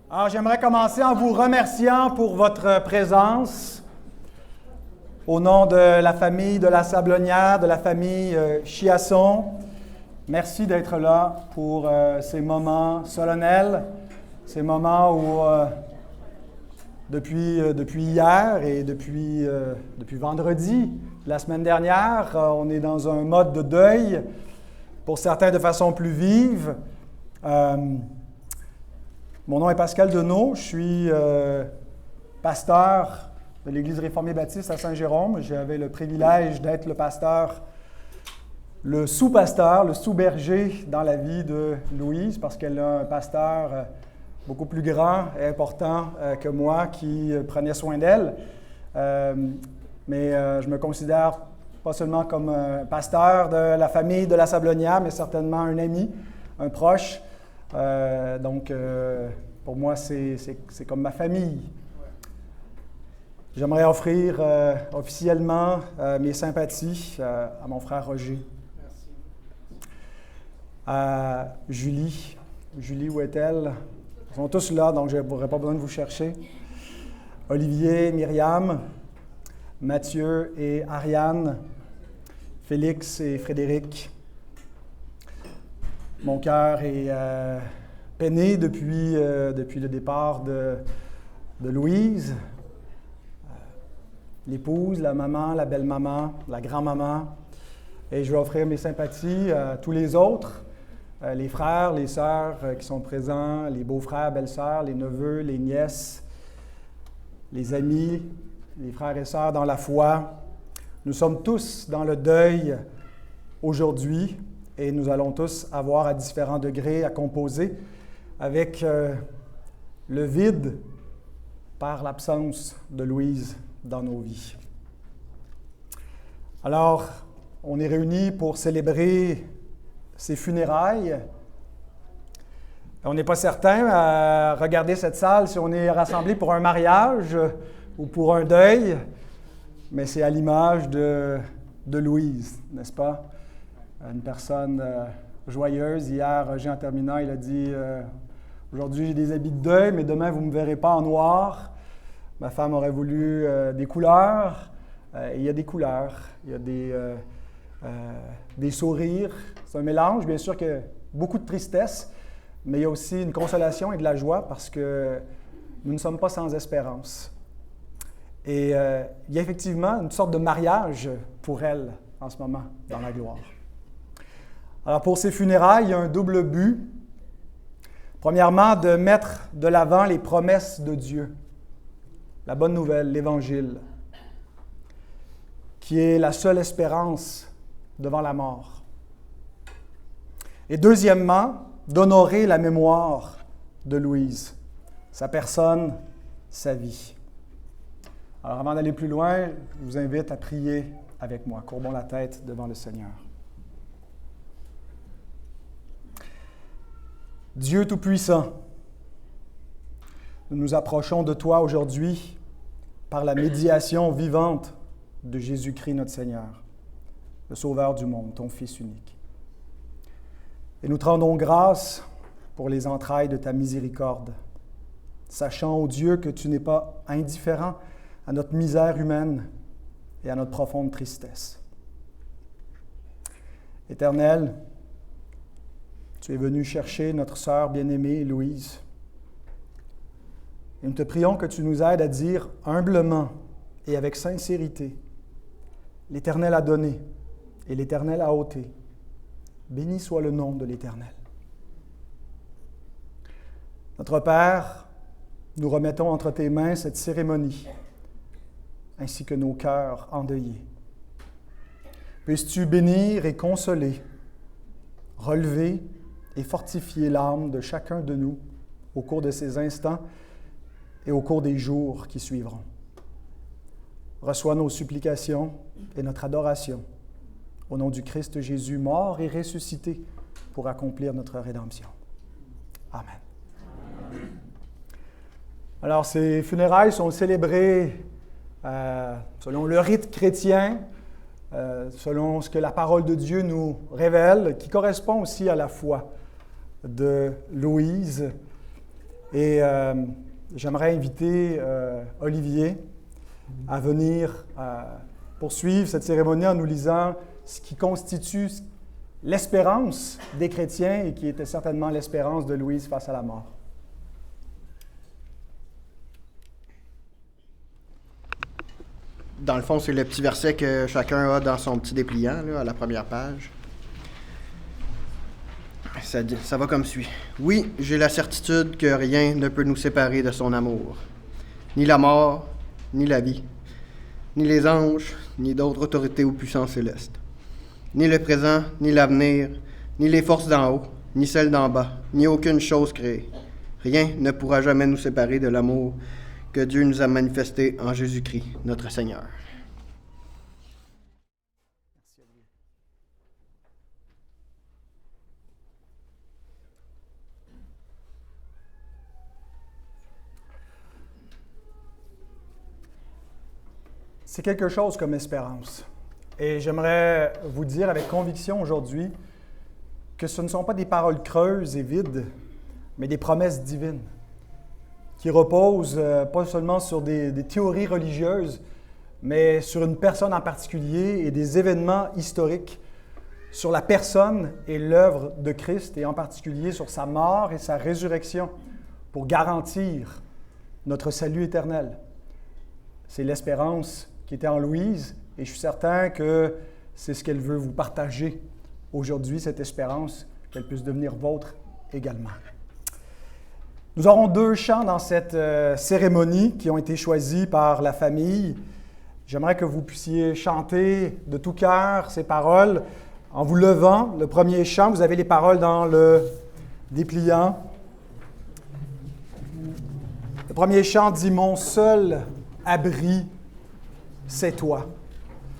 Alors, j'aimerais commencer en vous remerciant pour votre présence. Au nom de la famille de la Sablonnière, de la famille Chiasson, merci d'être là pour ces moments solennels, ces moments où, depuis hier et depuis vendredi, la semaine dernière, on est dans un mode de deuil, pour certains de façon plus vive. Mon nom est Pascal Deneau, je suis pasteur de l'Église réformée baptiste à Saint-Jérôme. J'avais le privilège d'être le pasteur, le sous-pasteur, le sous-berger dans la vie de Louise, parce qu'elle a un pasteur beaucoup plus grand et important que moi qui prenait soin d'elle. Mais je me considère pas seulement comme un pasteur de la famille de la Sablonnière, mais certainement un ami, un proche. Donc, pour moi, c'est comme ma famille. J'aimerais offrir officiellement mes sympathies à mon frère Roger. Merci. À Julie. Julie, où est-elle? Ils sont tous là, donc je n'aurai pas besoin de vous chercher. Olivier, Myriam, Mathieu et Ariane, Félix et Frédéric. Mon cœur est peiné depuis le départ de Louise, l'épouse, la maman, la belle-maman, la grand-maman. Et je vais offrir mes sympathies à tous les autres, les frères, les sœurs qui sont présents, les beaux-frères, belles-sœurs, les neveux, les nièces, les amis, les frères et sœurs dans la foi. Nous sommes tous dans le deuil aujourd'hui. Et nous allons tous avoir à différents degrés à composer avec le vide par l'absence de Louise dans nos vies. Alors, on est réunis pour célébrer ses funérailles. On n'est pas certain à regarder cette salle si on est rassemblés pour un mariage ou pour un deuil, mais c'est à l'image de Louise, n'est-ce pas? Une personne joyeuse. Hier, Roger, en terminant, il a dit « Aujourd'hui, j'ai des habits de deuil, mais demain, vous ne me verrez pas en noir. » Ma femme aurait voulu des couleurs. Il y a des couleurs. Il y a des sourires. C'est un mélange, bien sûr, que beaucoup de tristesse, mais il y a aussi une consolation et de la joie parce que nous ne sommes pas sans espérance. Et il y a effectivement une sorte de mariage pour elle en ce moment dans la gloire. Alors, pour ces funérailles, il y a un double but. Premièrement, de mettre de l'avant les promesses de Dieu. La bonne nouvelle, l'Évangile, qui est la seule espérance devant la mort. Et deuxièmement, d'honorer la mémoire de Louise, sa personne, sa vie. Alors, avant d'aller plus loin, je vous invite à prier avec moi. Courbons la tête devant le Seigneur. Dieu Tout-Puissant, nous nous approchons de Toi aujourd'hui par la médiation vivante de Jésus-Christ notre Seigneur, le Sauveur du monde, Ton Fils unique. Et nous te rendons grâce pour les entrailles de Ta miséricorde, sachant, ô Dieu, que Tu n'es pas indifférent à notre misère humaine et à notre profonde tristesse. Éternel, Tu es venu chercher notre sœur bien-aimée, Louise. Et nous te prions que tu nous aides à dire humblement et avec sincérité, l'Éternel a donné et l'Éternel a ôté. Béni soit le nom de l'Éternel. Notre Père, nous remettons entre tes mains cette cérémonie, ainsi que nos cœurs endeuillés. Puisses-tu bénir et consoler, relever et fortifier l'âme de chacun de nous au cours de ces instants et au cours des jours qui suivront. Reçois nos supplications et notre adoration au nom du Christ Jésus, mort et ressuscité pour accomplir notre rédemption. Amen. Alors, ces funérailles sont célébrées selon le rite chrétien, selon ce que la parole de Dieu nous révèle, qui correspond aussi à la foi de Louise. Et j'aimerais inviter Olivier à venir poursuivre cette cérémonie en nous lisant ce qui constitue l'espérance des chrétiens et qui était certainement l'espérance de Louise face à la mort. Dans le fond, c'est le petit verset que chacun a dans son petit dépliant, là, à la première page. Ça va comme suit. « Oui, j'ai la certitude que rien ne peut nous séparer de son amour. Ni la mort, ni la vie, ni les anges, ni d'autres autorités ou puissances célestes. Ni le présent, ni l'avenir, ni les forces d'en haut, ni celles d'en bas, ni aucune chose créée. Rien ne pourra jamais nous séparer de l'amour que Dieu nous a manifesté en Jésus-Christ, notre Seigneur. » C'est quelque chose comme espérance. Et j'aimerais vous dire avec conviction aujourd'hui que ce ne sont pas des paroles creuses et vides, mais des promesses divines qui reposent pas seulement sur des théories religieuses, mais sur une personne en particulier et des événements historiques sur la personne et l'œuvre de Christ, et en particulier sur sa mort et sa résurrection pour garantir notre salut éternel. C'est l'espérance qui était en Louise, et je suis certain que c'est ce qu'elle veut vous partager aujourd'hui, cette espérance, qu'elle puisse devenir vôtre également. Nous aurons 2 chants dans cette cérémonie qui ont été choisis par la famille. J'aimerais que vous puissiez chanter de tout cœur ces paroles en vous levant. Le premier chant, vous avez les paroles dans le dépliant. Le premier chant dit « Mon seul abri, c'est toi.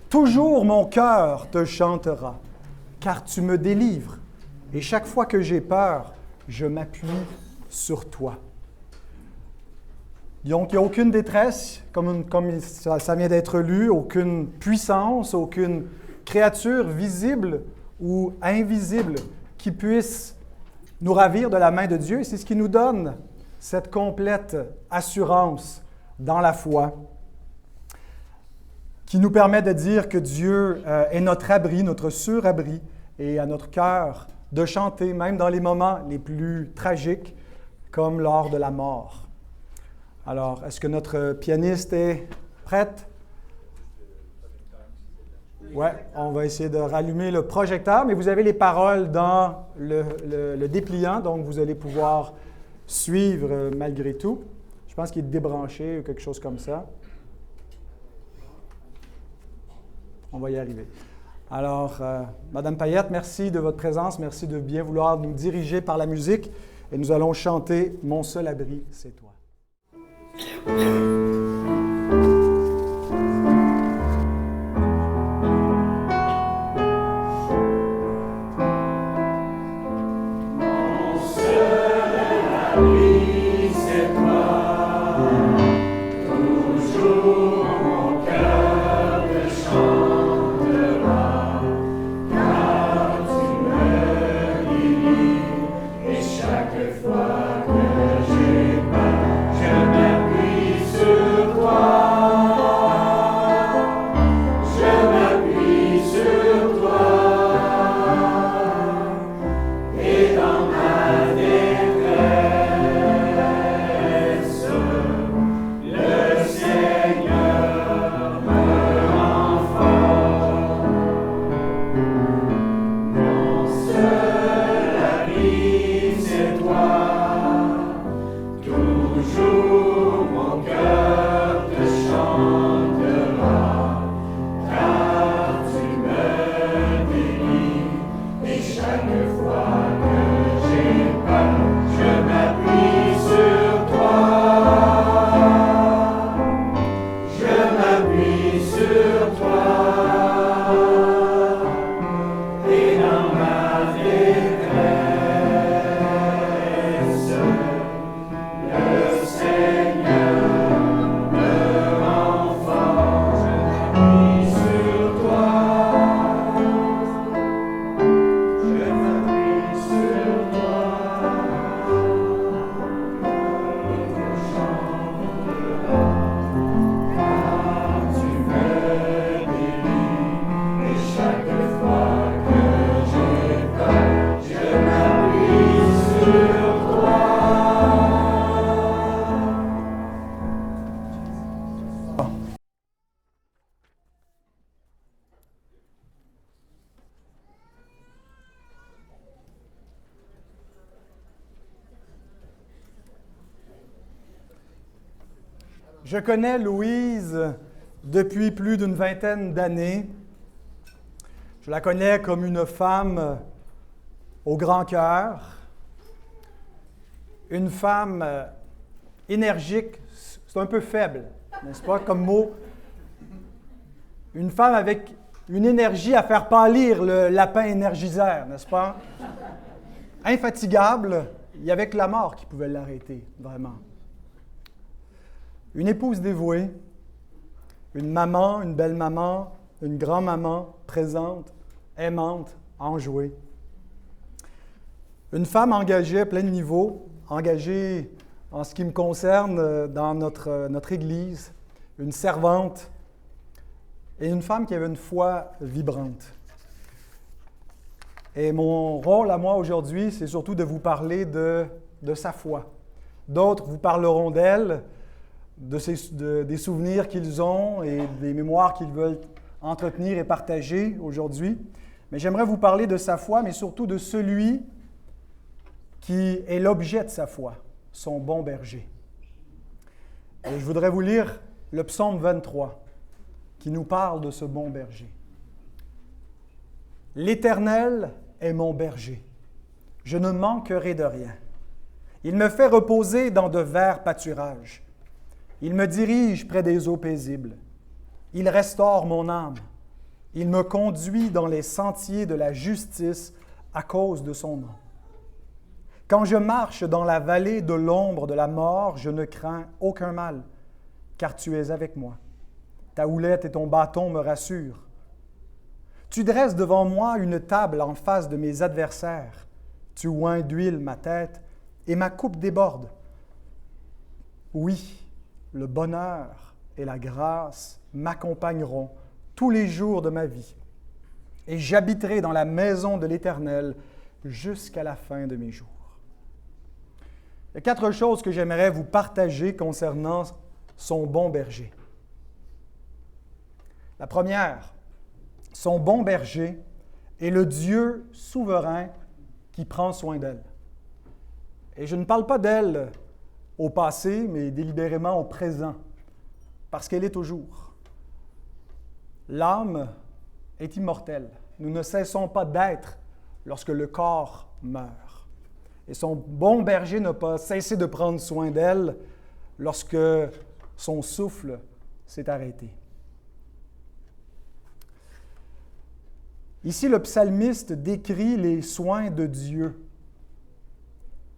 Toujours mon cœur te chantera, car tu me délivres, et chaque fois que j'ai peur, je m'appuie sur toi. » Donc, il n'y a aucune détresse, comme ça vient d'être lu, aucune puissance, aucune créature visible ou invisible qui puisse nous ravir de la main de Dieu. Et c'est ce qui nous donne cette complète assurance dans la foi, qui nous permet de dire que Dieu est notre abri, notre surabri, et à notre cœur de chanter, même dans les moments les plus tragiques, comme lors de la mort. Alors, est-ce que notre pianiste est prête? Oui, on va essayer de rallumer le projecteur, mais vous avez les paroles dans le dépliant, donc vous allez pouvoir suivre malgré tout. Je pense qu'il est débranché ou quelque chose comme ça. On va y arriver. Alors, Madame Payette, merci de votre présence, merci de bien vouloir nous diriger par la musique, et nous allons chanter « Mon seul abri, c'est toi ». Seul abri, c'est toi. Je connais Louise depuis plus d'une vingtaine d'années. Je la connais comme une femme au grand cœur, une femme énergique, c'est un peu faible, n'est-ce pas, comme mot. Une femme avec une énergie à faire pâlir le lapin énergiseur, n'est-ce pas? Infatigable, il n'y avait que la mort qui pouvait l'arrêter, vraiment. Une épouse dévouée, une maman, une belle maman, une grand-maman présente, aimante, enjouée. Une femme engagée à plein de niveaux, engagée en ce qui me concerne dans notre Église, une servante et une femme qui avait une foi vibrante. Et mon rôle à moi aujourd'hui, c'est surtout de vous parler de sa foi. D'autres vous parleront d'elle, des souvenirs qu'ils ont et des mémoires qu'ils veulent entretenir et partager aujourd'hui. Mais j'aimerais vous parler de sa foi, mais surtout de celui qui est l'objet de sa foi, son bon berger. Et je voudrais vous lire le psaume 23, qui nous parle de ce bon berger. « L'Éternel est mon berger. Je ne manquerai de rien. Il me fait reposer dans de verts pâturages. Il me dirige près des eaux paisibles. Il restaure mon âme. Il me conduit dans les sentiers de la justice à cause de son nom. Quand je marche dans la vallée de l'ombre de la mort, je ne crains aucun mal, car tu es avec moi. Ta houlette et ton bâton me rassurent. Tu dresses devant moi une table en face de mes adversaires. Tu oins d'huile ma tête et ma coupe déborde. Oui, le bonheur et la grâce m'accompagneront tous les jours de ma vie, et j'habiterai dans la maison de l'Éternel jusqu'à la fin de mes jours. Il y a 4 choses que j'aimerais vous partager concernant son bon berger. La première, son bon berger est le Dieu souverain qui prend soin d'elle. Et je ne parle pas d'elle au passé, mais délibérément au présent, parce qu'elle est toujours. L'âme est immortelle. Nous ne cessons pas d'être lorsque le corps meurt. Et son bon berger n'a pas cessé de prendre soin d'elle lorsque son souffle s'est arrêté. Ici, le psalmiste décrit les soins de Dieu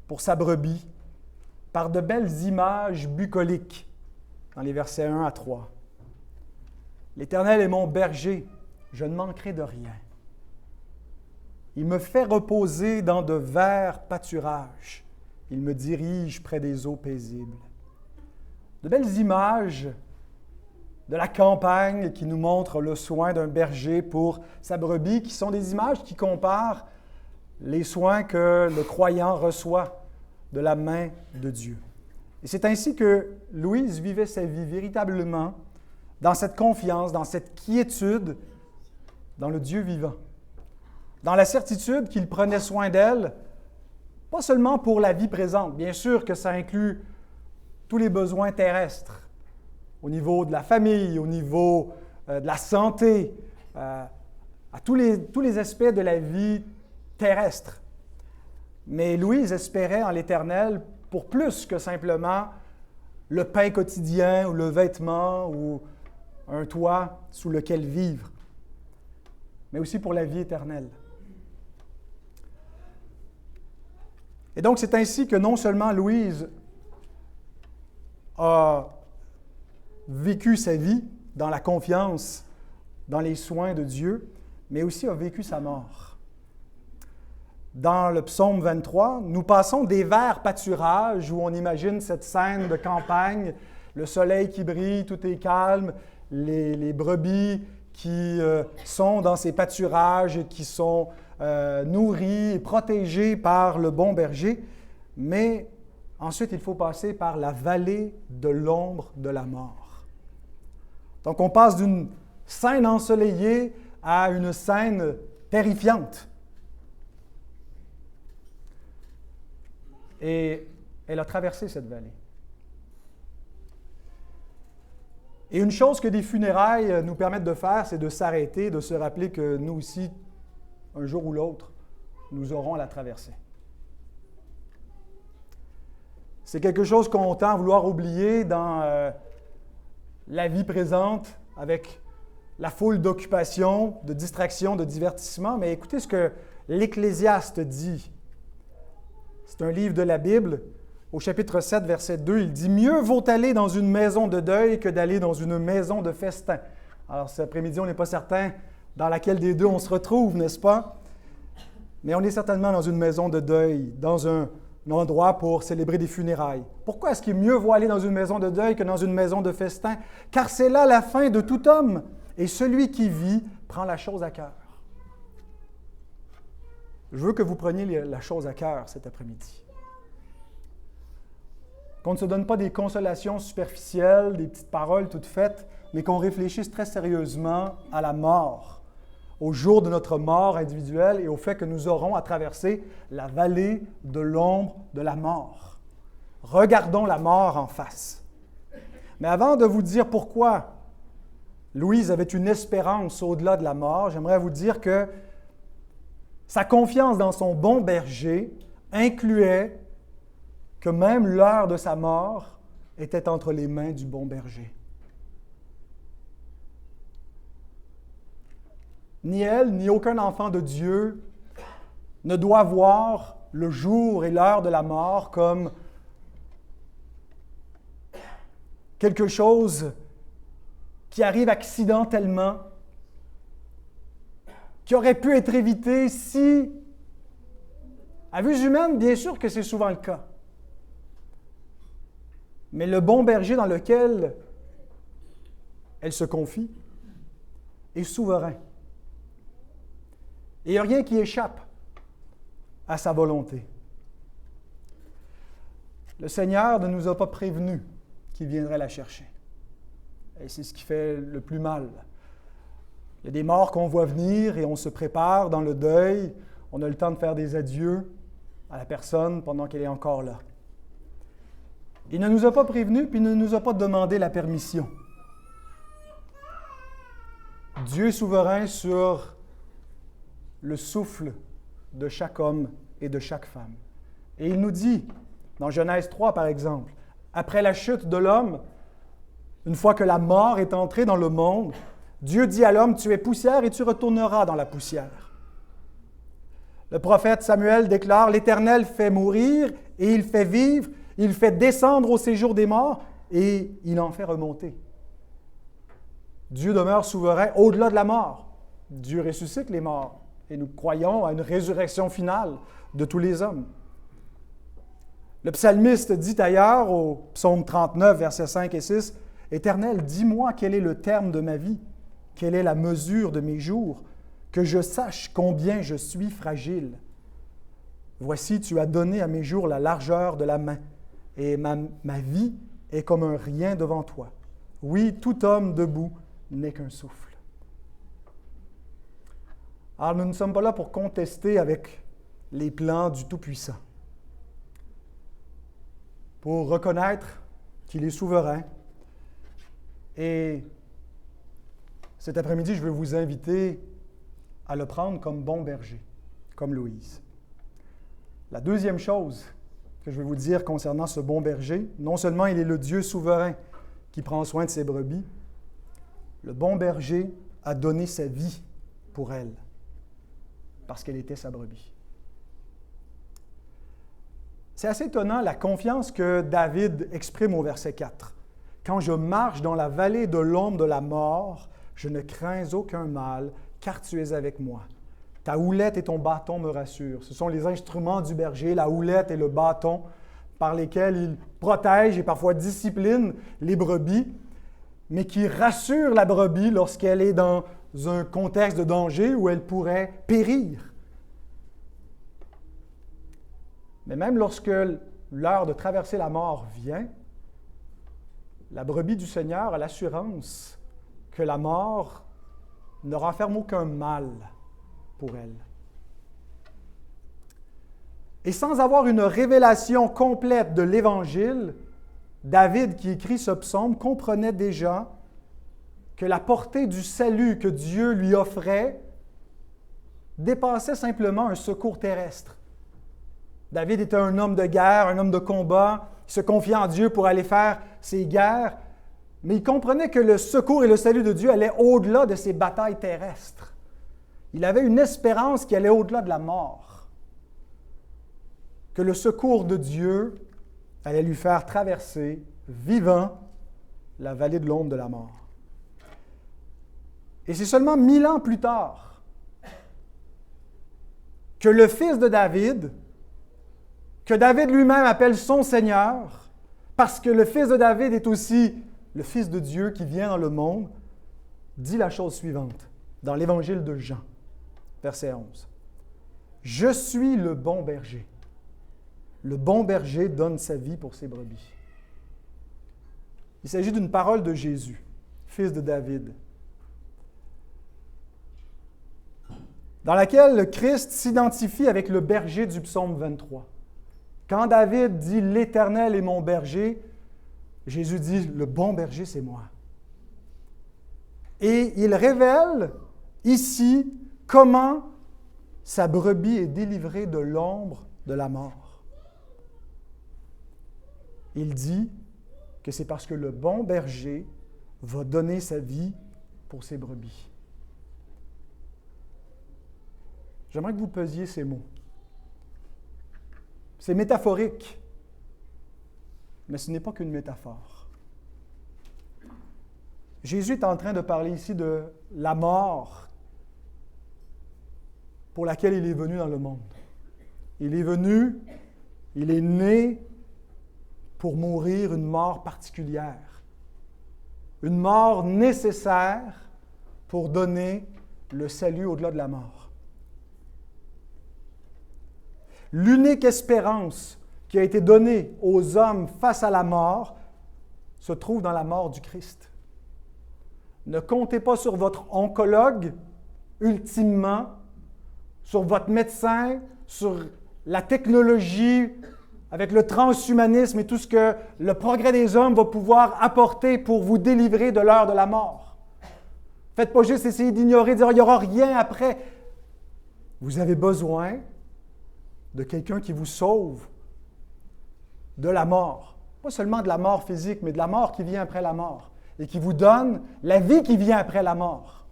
pour sa brebis par de belles images bucoliques dans les versets 1 à 3. « L'Éternel est mon berger, je ne manquerai de rien. Il me fait reposer dans de verts pâturages. Il me dirige près des eaux paisibles. » De belles images de la campagne qui nous montrent le soin d'un berger pour sa brebis, qui sont des images qui comparent les soins que le croyant reçoit de la main de Dieu. Et c'est ainsi que Louise vivait sa vie véritablement dans cette confiance, dans cette quiétude, dans le Dieu vivant. Dans la certitude qu'il prenait soin d'elle, pas seulement pour la vie présente, bien sûr que ça inclut tous les besoins terrestres, au niveau de la famille, au niveau de la santé, à tous les aspects de la vie terrestre. Mais Louise espérait en l'Éternel pour plus que simplement le pain quotidien ou le vêtement ou un toit sous lequel vivre, mais aussi pour la vie éternelle. Et donc, c'est ainsi que non seulement Louise a vécu sa vie dans la confiance, dans les soins de Dieu, mais aussi a vécu sa mort. Dans le psaume 23, nous passons des verts pâturages où on imagine cette scène de campagne, le soleil qui brille, tout est calme, les brebis qui sont dans ces pâturages et qui sont nourris et protégés par le bon berger, mais ensuite il faut passer par la vallée de l'ombre de la mort. Donc on passe d'une scène ensoleillée à une scène terrifiante. Et elle a traversé cette vallée. Et une chose que des funérailles nous permettent de faire, c'est de s'arrêter, de se rappeler que nous aussi, un jour ou l'autre, nous aurons à la traverser. C'est quelque chose qu'on tend à vouloir oublier dans la vie présente, avec la foule d'occupations, de distractions, de divertissements. Mais écoutez ce que l'Ecclésiaste dit. C'est un livre de la Bible. Au chapitre 7, verset 2, il dit « Mieux vaut aller dans une maison de deuil que d'aller dans une maison de festin. » Alors, cet après-midi, on n'est pas certain dans laquelle des deux on se retrouve, n'est-ce pas? Mais on est certainement dans une maison de deuil, dans un endroit pour célébrer des funérailles. Pourquoi est-ce qu'il mieux vaut aller dans une maison de deuil que dans une maison de festin? Car c'est là la fin de tout homme, et celui qui vit prend la chose à cœur. Je veux que vous preniez la chose à cœur cet après-midi. Qu'on ne se donne pas des consolations superficielles, des petites paroles toutes faites, mais qu'on réfléchisse très sérieusement à la mort, au jour de notre mort individuelle et au fait que nous aurons à traverser la vallée de l'ombre de la mort. Regardons la mort en face. Mais avant de vous dire pourquoi Louise avait une espérance au-delà de la mort, j'aimerais vous dire que sa confiance dans son bon berger incluait que même l'heure de sa mort était entre les mains du bon berger. Ni elle, ni aucun enfant de Dieu ne doit voir le jour et l'heure de la mort comme quelque chose qui arrive accidentellement, qui aurait pu être évité si, à vue humaine, bien sûr que c'est souvent le cas. Mais le bon berger dans lequel elle se confie est souverain. Et il n'y a rien qui échappe à sa volonté. Le Seigneur ne nous a pas prévenus qu'il viendrait la chercher. Et c'est ce qui fait le plus mal. Il y a des morts qu'on voit venir et on se prépare dans le deuil. On a le temps de faire des adieux à la personne pendant qu'elle est encore là. Il ne nous a pas prévenus, puis il ne nous a pas demandé la permission. Dieu est souverain sur le souffle de chaque homme et de chaque femme. Et il nous dit, dans Genèse 3 par exemple, après la chute de l'homme, une fois que la mort est entrée dans le monde, Dieu dit à l'homme, « Tu es poussière et tu retourneras dans la poussière. » Le prophète Samuel déclare, « L'Éternel fait mourir et il fait vivre, il fait descendre au séjour des morts et il en fait remonter. » Dieu demeure souverain au-delà de la mort. Dieu ressuscite les morts et nous croyons à une résurrection finale de tous les hommes. Le psalmiste dit ailleurs, au psaume 39, versets 5 et 6, « Éternel, dis-moi quel est le terme de ma vie, quelle est la mesure de mes jours, que je sache combien je suis fragile. Voici, tu as donné à mes jours la largeur de la main, et ma vie est comme un rien devant toi. Oui, tout homme debout n'est qu'un souffle. » Alors, nous ne sommes pas là pour contester avec les plans du Tout-Puissant. Pour reconnaître qu'il est souverain. Et cet après-midi, je veux vous inviter à le prendre comme bon berger, comme Louise. La deuxième chose que je vais vous dire concernant ce bon berger, non seulement il est le Dieu souverain qui prend soin de ses brebis, le bon berger a donné sa vie pour elle, parce qu'elle était sa brebis. C'est assez étonnant la confiance que David exprime au verset 4. « Quand je marche dans la vallée de l'ombre de la mort, je ne crains aucun mal, car tu es avec moi. Ta houlette et ton bâton me rassurent. » Ce sont les instruments du berger, la houlette et le bâton, par lesquels il protège et parfois discipline les brebis, mais qui rassurent la brebis lorsqu'elle est dans un contexte de danger où elle pourrait périr. Mais même lorsque l'heure de traverser la mort vient, la brebis du Seigneur a l'assurance que la mort ne renferme aucun mal pour elle. Et sans avoir une révélation complète de l'Évangile, David, qui écrit ce psaume, comprenait déjà que la portée du salut que Dieu lui offrait dépassait simplement un secours terrestre. David était un homme de guerre, un homme de combat, il se confiait en Dieu pour aller faire ses guerres, mais il comprenait que le secours et le salut de Dieu allaient au-delà de ses batailles terrestres. Il avait une espérance qui allait au-delà de la mort, que le secours de Dieu allait lui faire traverser, vivant, la vallée de l'ombre de la mort. Et c'est seulement 1000 ans plus tard que le fils de David, que David lui-même appelle son Seigneur, parce que le fils de David est aussi le Fils de Dieu qui vient dans le monde, dit la chose suivante dans l'Évangile de Jean, verset 11. « Je suis le bon berger. Le bon berger donne sa vie pour ses brebis. » Il s'agit d'une parole de Jésus, fils de David, dans laquelle le Christ s'identifie avec le berger du psaume 23. Quand David dit « L'Éternel est mon berger », Jésus dit « Le bon berger, c'est moi ». Et il révèle ici comment sa brebis est délivrée de l'ombre de la mort. Il dit que c'est parce que le bon berger va donner sa vie pour ses brebis. J'aimerais que vous pesiez ces mots. C'est métaphorique, mais ce n'est pas qu'une métaphore. Jésus est en train de parler ici de la mort pour laquelle il est venu dans le monde. Il est venu, il est né pour mourir une mort particulière, une mort nécessaire pour donner le salut au-delà de la mort. L'unique espérance qui a été donnée aux hommes face à la mort se trouve dans la mort du Christ. Ne comptez pas sur votre oncologue, ultimement, sur votre médecin, sur la technologie, avec le transhumanisme et tout ce que le progrès des hommes va pouvoir apporter pour vous délivrer de l'heure de la mort. Faites pas juste essayer d'ignorer, dire « il n'y aura rien après ». Vous avez besoin de quelqu'un qui vous sauve de la mort. Pas seulement de la mort physique, mais de la mort qui vient après la mort et qui vous donne la vie qui vient après la mort.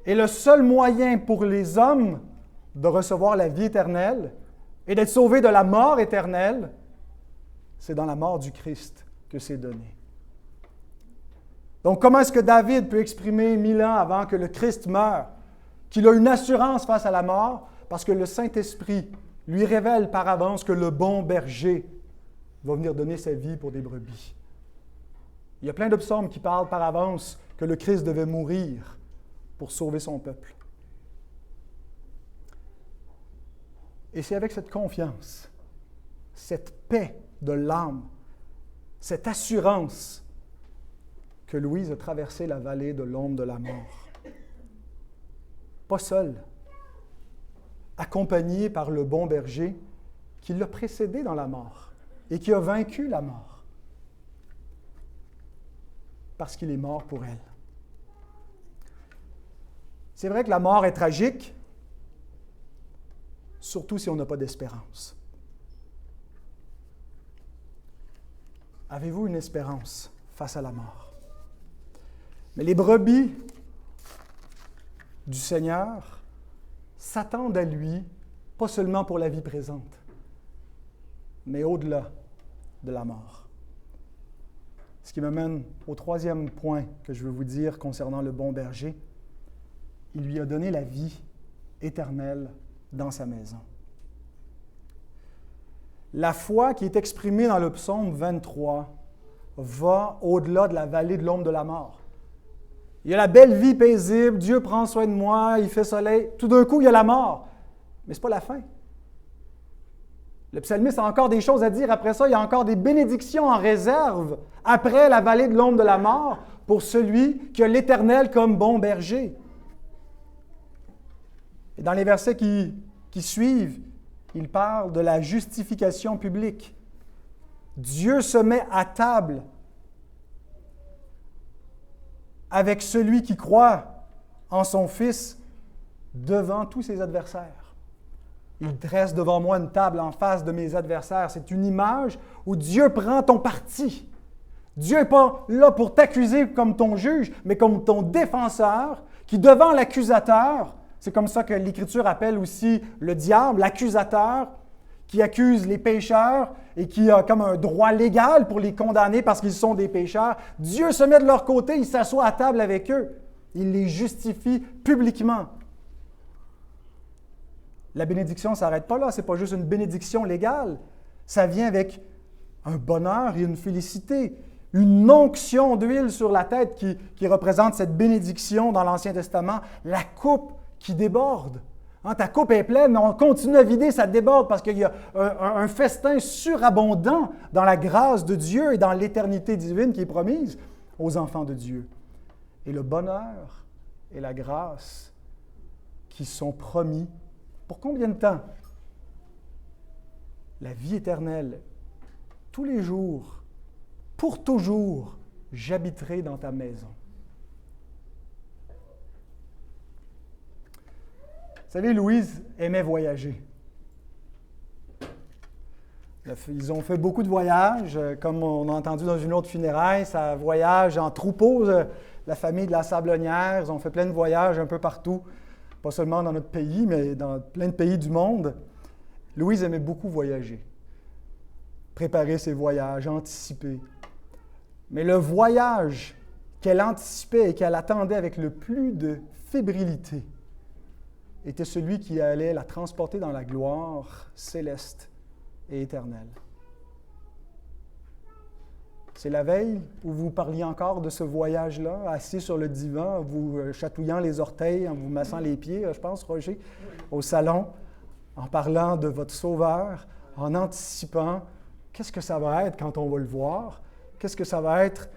Et le seul moyen pour les hommes de recevoir la vie éternelle et d'être sauvés de la mort éternelle, c'est dans la mort du Christ que c'est donné. Donc, comment est-ce que David peut exprimer 1000 ans avant que le Christ meure qu'il a une assurance face à la mort? Parce que le Saint-Esprit lui révèle par avance que le bon berger va venir donner sa vie pour des brebis. Il y a plein de psaumes qui parlent par avance que le Christ devait mourir pour sauver son peuple. Et c'est avec cette confiance, cette paix de l'âme, cette assurance que Louise a traversé la vallée de l'ombre de la mort. Pas seule, accompagnée par le bon berger qui l'a précédée dans la mort et qui a vaincu la mort parce qu'il est mort pour elle. C'est vrai que la mort est tragique, surtout si on n'a pas d'espérance. Avez-vous une espérance face à la mort? Mais les brebis du Seigneur s'attendent à lui, pas seulement pour la vie présente, mais au-delà de la mort. Ce qui m'amène au troisième point que je veux vous dire concernant le bon berger. Il lui a donné la vie éternelle dans sa maison. La foi qui est exprimée dans le psaume 23 va au-delà de la vallée de l'ombre de la mort. Il y a la belle vie paisible, Dieu prend soin de moi, il fait soleil. Tout d'un coup, il y a la mort. Mais ce n'est pas la fin. Le psalmiste a encore des choses à dire après ça. Il y a encore des bénédictions en réserve après la vallée de l'ombre de la mort pour celui qui a l'Éternel comme bon berger. Et dans les versets qui suivent, il parle de la justification publique. Dieu se met à table avec celui qui croit en son Fils devant tous ses adversaires. Il dresse devant moi une table en face de mes adversaires. C'est une image où Dieu prend ton parti. Dieu n'est pas là pour t'accuser comme ton juge, mais comme ton défenseur, qui devant l'accusateur, c'est comme ça que l'Écriture appelle aussi le diable, l'accusateur, qui accuse les pécheurs et qui a comme un droit légal pour les condamner parce qu'ils sont des pécheurs. Dieu se met de leur côté, il s'assoit à table avec eux. Il les justifie publiquement. La bénédiction ne s'arrête pas là, ce n'est pas juste une bénédiction légale. Ça vient avec un bonheur et une félicité, une onction d'huile sur la tête qui représente cette bénédiction dans l'Ancien Testament, la coupe qui déborde. Ta coupe est pleine, mais on continue à vider, ça déborde parce qu'il y a un festin surabondant dans la grâce de Dieu et dans l'éternité divine qui est promise aux enfants de Dieu. Et le bonheur et la grâce qui sont promis. Pour combien de temps? La vie éternelle. Tous les jours, pour toujours, j'habiterai dans ta maison. Vous savez, Louise aimait voyager. Ils ont fait beaucoup de voyages, comme on a entendu dans une autre funéraille, ça voyage en troupeau, la famille de la Sablonnière. Ils ont fait plein de voyages un peu partout, pas seulement dans notre pays, mais dans plein de pays du monde. Louise aimait beaucoup voyager, préparer ses voyages, anticiper. Mais le voyage qu'elle anticipait et qu'elle attendait avec le plus de fébrilité était celui qui allait la transporter dans la gloire céleste et éternelle. C'est la veille où vous parliez encore de ce voyage-là, assis sur le divan, en vous chatouillant les orteils, en vous massant les pieds, je pense, Roger, au salon, en parlant de votre Sauveur, en anticipant qu'est-ce que ça va être quand on va le voir, qu'est-ce que ça va être.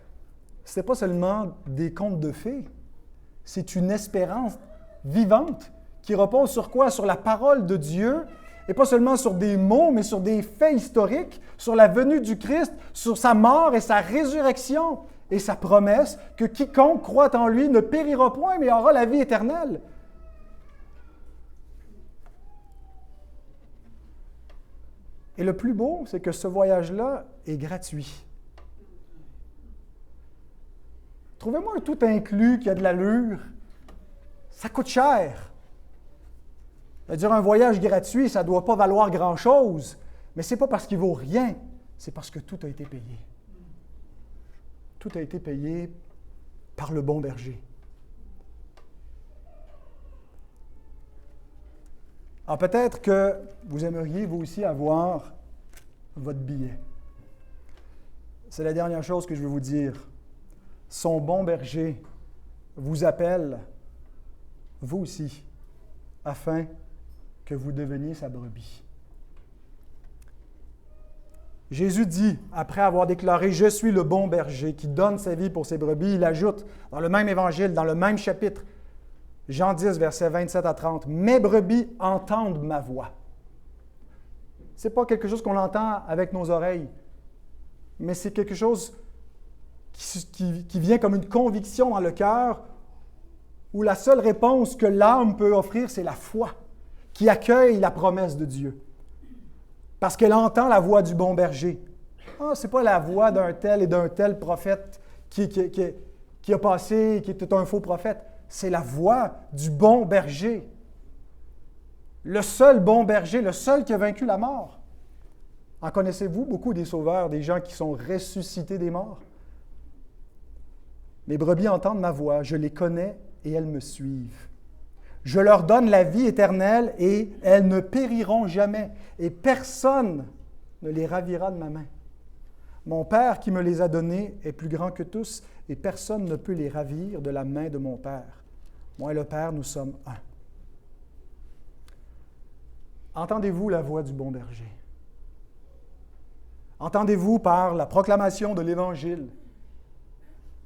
Ce n'est pas seulement des contes de fées, c'est une espérance vivante qui repose sur quoi? Sur la parole de Dieu, et pas seulement sur des mots, mais sur des faits historiques, sur la venue du Christ, sur sa mort et sa résurrection, et sa promesse que quiconque croit en lui ne périra point, mais aura la vie éternelle. Et le plus beau, c'est que ce voyage-là est gratuit. Trouvez-moi un tout inclus qui a de l'allure. Ça coûte cher. C'est-à-dire, un voyage gratuit, ça ne doit pas valoir grand-chose, mais ce n'est pas parce qu'il ne vaut rien, c'est parce que tout a été payé. Tout a été payé par le bon berger. Alors peut-être que vous aimeriez, vous aussi, avoir votre billet. C'est la dernière chose que je veux vous dire. Son bon berger vous appelle, vous aussi, afin que vous deveniez sa brebis. Jésus dit, après avoir déclaré « Je suis le bon berger qui donne sa vie pour ses brebis », il ajoute dans le même évangile, dans le même chapitre, Jean 10, versets 27 à 30, « Mes brebis entendent ma voix. » Ce n'est pas quelque chose qu'on entend avec nos oreilles, mais c'est quelque chose qui vient comme une conviction dans le cœur, où la seule réponse que l'âme peut offrir, c'est la foi, qui accueille la promesse de Dieu. Parce qu'elle entend la voix du bon berger. Ce n'est pas la voix d'un tel et d'un tel prophète qui a passé, qui était un faux prophète. C'est la voix du bon berger. Le seul bon berger, le seul qui a vaincu la mort. En connaissez-vous beaucoup des sauveurs, des gens qui sont ressuscités des morts? Mes brebis entendent ma voix, je les connais et elles me suivent. Je leur donne la vie éternelle et elles ne périront jamais, et personne ne les ravira de ma main. Mon Père qui me les a donnés est plus grand que tous, et personne ne peut les ravir de la main de mon Père. Moi et le Père, nous sommes un. Entendez-vous la voix du bon berger? Entendez-vous par la proclamation de l'Évangile?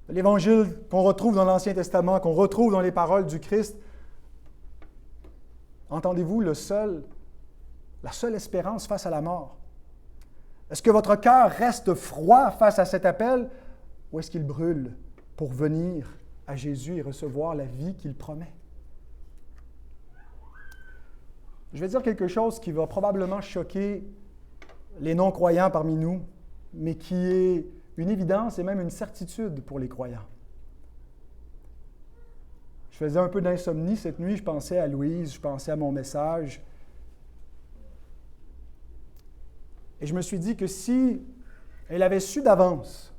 L'Évangile qu'on retrouve dans l'Ancien Testament, qu'on retrouve dans les paroles du Christ. Entendez-vous la seule espérance face à la mort? Est-ce que votre cœur reste froid face à cet appel ou est-ce qu'il brûle pour venir à Jésus et recevoir la vie qu'il promet. Je vais dire quelque chose qui va probablement choquer les non-croyants parmi nous, mais qui est une évidence et même une certitude pour les croyants. Je faisais un peu d'insomnie cette nuit, je pensais à Louise, je pensais à mon message. Et je me suis dit que si elle avait su d'avance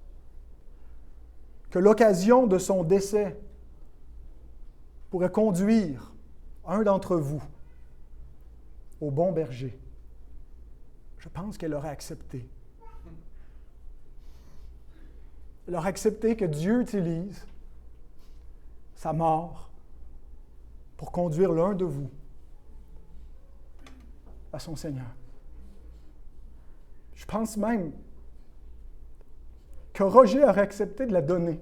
que l'occasion de son décès pourrait conduire un d'entre vous au bon berger, je pense qu'elle aurait accepté. Elle aurait accepté que Dieu utilise sa mort pour conduire l'un de vous à son Seigneur. Je pense même que Roger aurait accepté de la donner,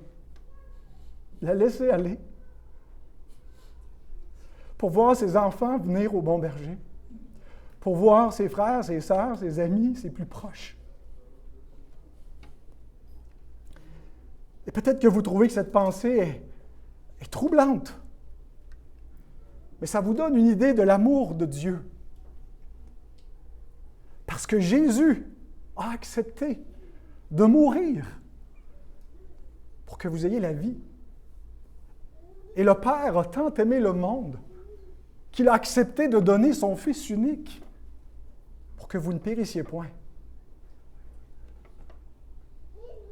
de la laisser aller, pour voir ses enfants venir au bon berger, pour voir ses frères, ses sœurs, ses amis, ses plus proches. Et peut-être que vous trouvez que cette pensée est troublante, mais ça vous donne une idée de l'amour de Dieu. Parce que Jésus a accepté de mourir pour que vous ayez la vie. Et le Père a tant aimé le monde qu'il a accepté de donner son Fils unique pour que vous ne périssiez point.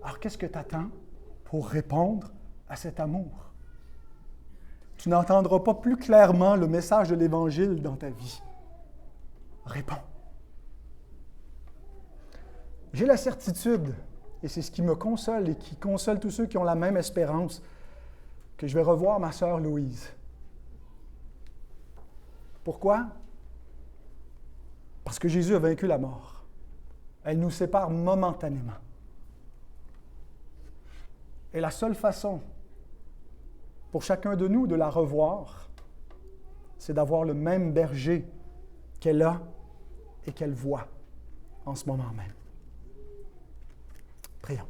Alors qu'est-ce que tu attends pour répondre à cet amour? Tu n'entendras pas plus clairement le message de l'Évangile dans ta vie. Réponds. J'ai la certitude, et c'est ce qui me console et qui console tous ceux qui ont la même espérance, que je vais revoir ma sœur Louise. Pourquoi? Parce que Jésus a vaincu la mort. Elle nous sépare momentanément. Et la seule façon pour chacun de nous de la revoir, c'est d'avoir le même berger qu'elle a et qu'elle voit en ce moment même. Prions.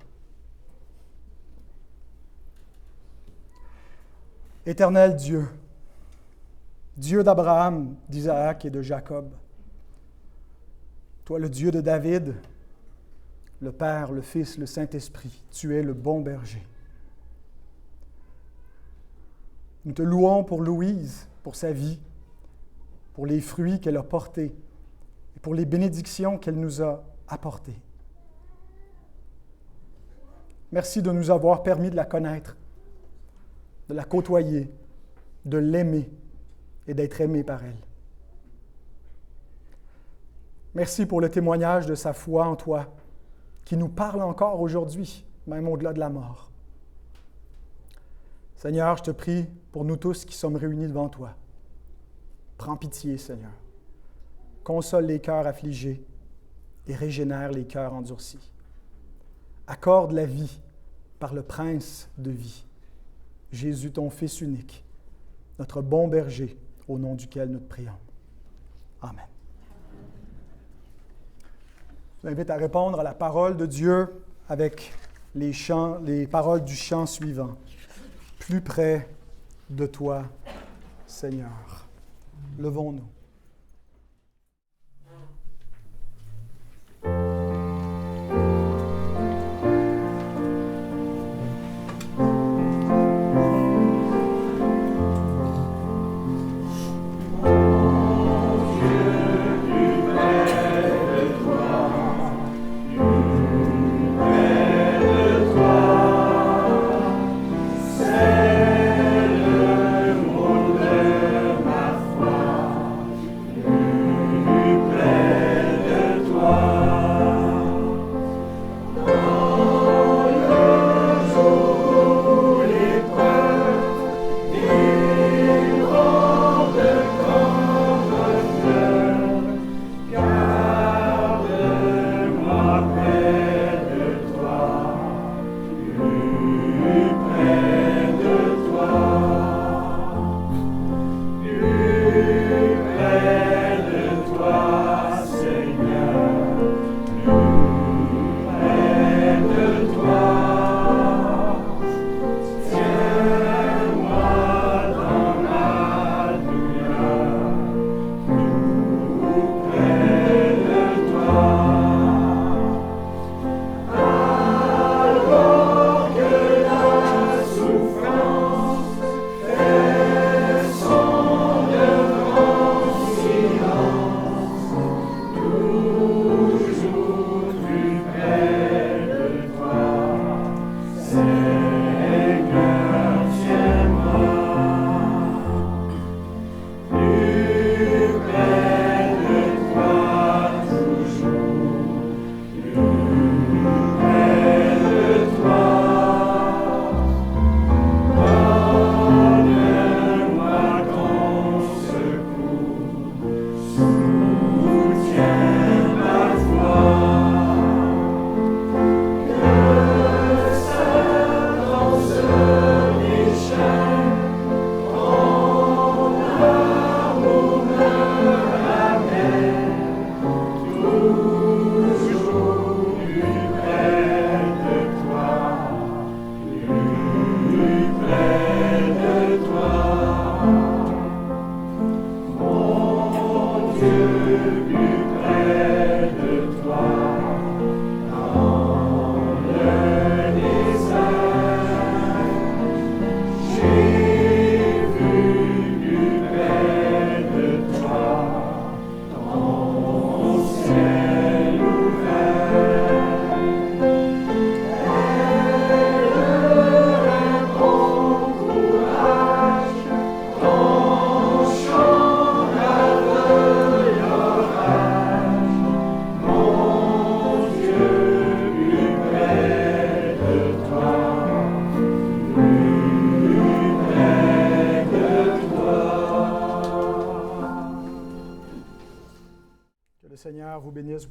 Éternel Dieu, Dieu d'Abraham, d'Isaac et de Jacob, toi le Dieu de David, le Père, le Fils, le Saint-Esprit, tu es le bon berger. Nous te louons pour Louise, pour sa vie, pour les fruits qu'elle a portés et pour les bénédictions qu'elle nous a apportées. Merci de nous avoir permis de la connaître, de la côtoyer, de l'aimer et d'être aimé par elle. Merci pour le témoignage de sa foi en toi, qui nous parle encore aujourd'hui, même au-delà de la mort. Seigneur, je te prie pour nous tous qui sommes réunis devant toi. Prends pitié, Seigneur. Console les cœurs affligés et régénère les cœurs endurcis. Accorde la vie par le Prince de vie, Jésus, ton Fils unique, notre bon berger, au nom duquel nous te prions. Amen. Je vous invite à répondre à la parole de Dieu avec les paroles du chant suivant. Plus près de toi, Seigneur. Levons-nous.